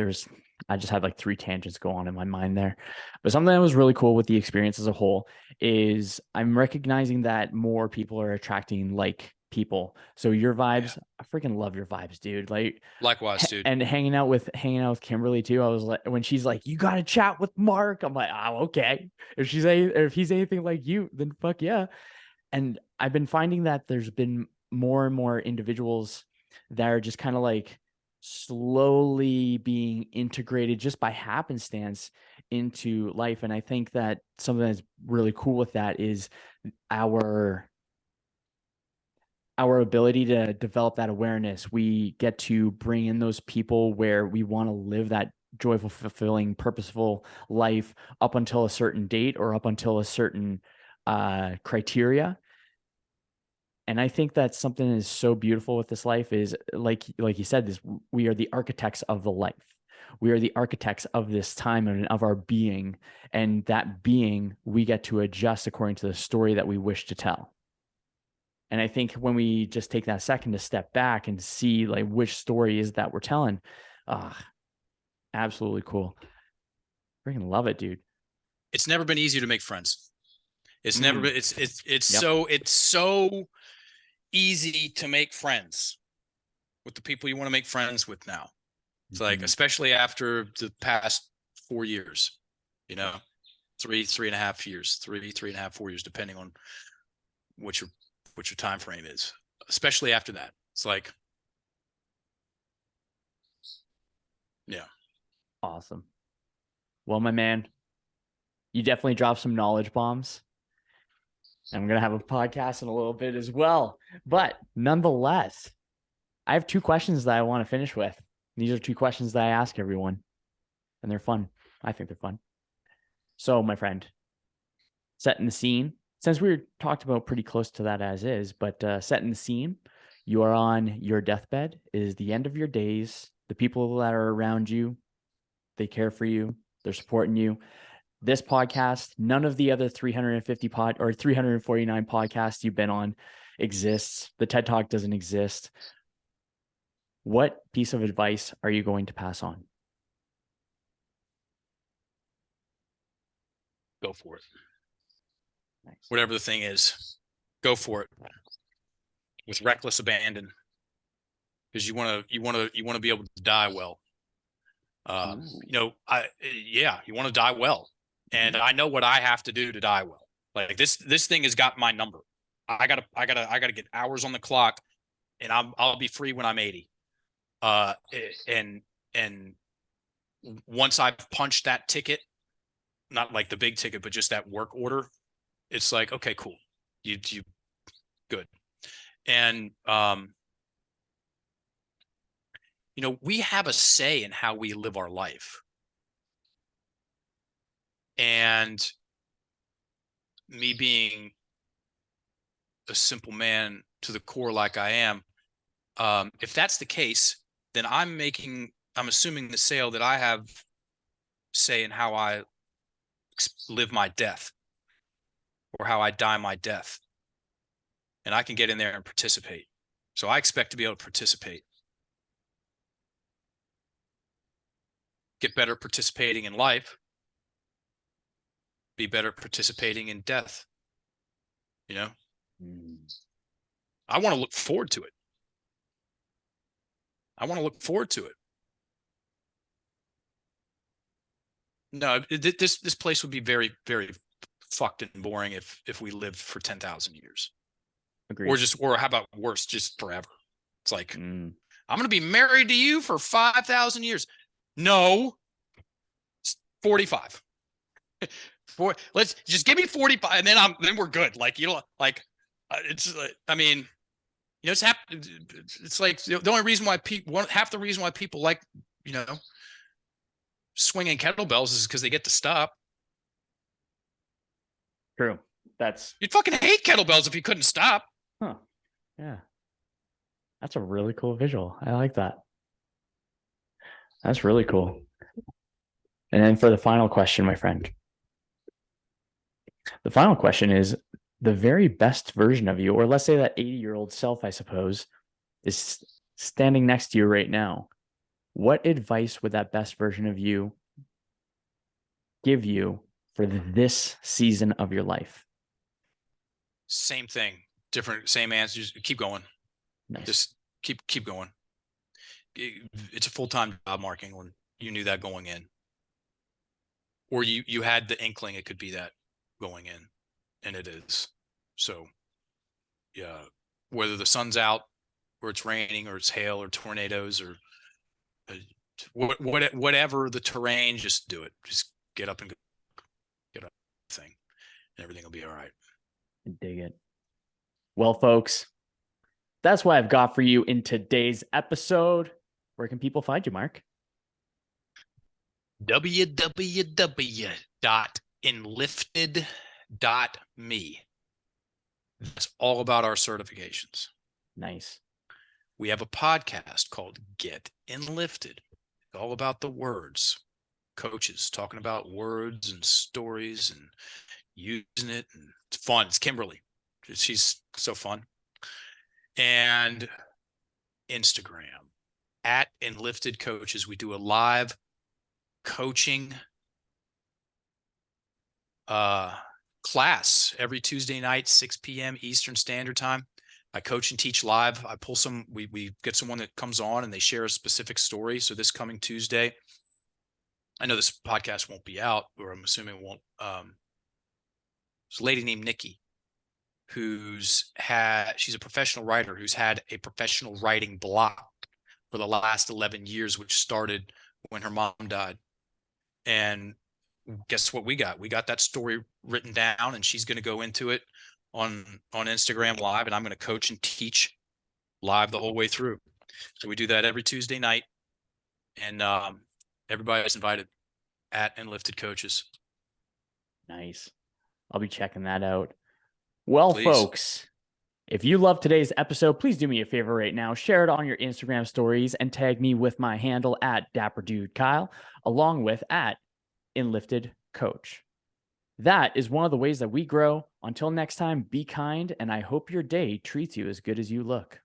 I just had like three tangents go on in my mind there. But something that was really cool with the experience as a whole is I'm recognizing that more people are attracting like people. So your Yeah. vibes, I freaking love your vibes, dude. Like, Likewise, dude. and hanging out with Kimberly too. I was like, when she's like, "You got to chat with Mark," I'm like, "Oh, okay." If he's anything like you, then fuck yeah. And I've been finding that there's been more and more individuals that are just kind of like slowly being integrated just by happenstance into life. And I think that something that's really cool with that is our our ability to develop that awareness. We get to bring in those people where we want to live that joyful, fulfilling, purposeful life up until a certain date or up until a certain criteria. And I think that something is so beautiful with this life is like you said, this we are the architects of the life. We are the architects of this time and of our being. And that being we get to adjust according to the story that we wish to tell. And I think when we just take that second to step back and see like which story is that we're telling, ah, absolutely cool. Freaking love it, dude. It's never been easier to make friends. It's never Mm, been. yep. It's so easy to make friends with the people you want to make friends with now. It's like, Mhm. especially after the past 4 years, you know, 3.5 years, 3.5, 4 years, depending on what your time frame is. Especially after that, it's like, yeah, Awesome. Well, my man, you definitely dropped some knowledge bombs. I'm going to have a podcast in a little bit as well. But nonetheless, I have two questions that I want to finish with. These are two questions that I ask everyone, and they're fun. I think they're fun. So, my friend, setting the scene, since we were talked about pretty close to that as is, but setting the scene, you are on your deathbed. It is the end of your days. The people that are around you, they care for you, they're supporting you. This podcast, none of the other 350 or 349 podcasts you've been on exists. The TED Talk doesn't exist. What piece of advice are you going to pass on? go for it. Nice. Whatever the thing is, go for it with reckless abandon, because you want to be able to die well. You want to die well, and I know what I have to do to die well. Like this thing has got my number. I gotta get hours on the clock, and I'll be free when I'm 80. And once I've punched that ticket, not like the big ticket, but just that work order, it's like, okay, cool, you good. And we have a say in how we live our life. And me being a simple man to the core like I am, if that's the case, then I'm assuming the sale that I have say in how I live my death or how I die my death. And I can get in there and participate. So I expect to be able to participate, get better participating in life, be better participating in death. You know, I want to look forward to it. I want to look forward to it. No, this place would be very, very fucked and boring if we lived for 10,000 years, Agreed. or how about worse, just forever. It's like, Mm. I'm going to be married to you for 5,000 years. No, it's 45. Let's just give me 45, and then we're good. Like, like it's. I mean, it's It's like the only reason why half the reason why people like, swinging kettlebells is because they get to stop. True. You'd fucking hate kettlebells if you couldn't stop. Huh. Yeah. That's a really cool visual. I like that. That's really cool. And then for the final question, my friend. The final question is the very best version of you, or let's say that 80-year-old self, I suppose, is standing next to you right now. What advice would that best version of you give you for this season of your life? Same thing, different, same answers. Keep going. Nice. Just keep going. It's a full-time job, Mark England. You knew that going in, or you had the inkling it could be that going in, and it is. So, yeah, whether the sun's out, or it's raining, or it's hail, or tornadoes, or whatever the terrain, just do it. Just get up and go, get up, thing, and everything will be all right. Dig it. Well, folks, that's what I've got for you in today's episode. Where can people find you, Mark? www.enlifted.me. That's all about our certifications. Nice. We have a podcast called Get Enlifted. It's all about the words. Coaches talking about words and stories and using it. And it's fun. It's Kimberly. She's so fun. And Instagram @Enlifted Coaches. We do a live coaching class every Tuesday night, 6 p.m. Eastern Standard Time. I coach and teach live. I pull we get someone that comes on and they share a specific story. So this coming Tuesday, I know this podcast won't be out, or I'm assuming it won't. There's a lady named Nikki she's a professional writer who's had a professional writing block for the last 11 years, which started when her mom died. And guess what we got? We got that story written down, and she's going to go into it on Instagram Live, and I'm going to coach and teach live the whole way through. So we do that every Tuesday night, and everybody's invited @Enlifted Coaches. Nice. I'll be checking that out. Well, Please. folks, if you love today's episode, please do me a favor right now. Share it on your Instagram stories and tag me with my handle @DapperDudeKyle, along with @EnliftedCoach. That is one of the ways that we grow. Until next time, be kind, and I hope your day treats you as good as you look.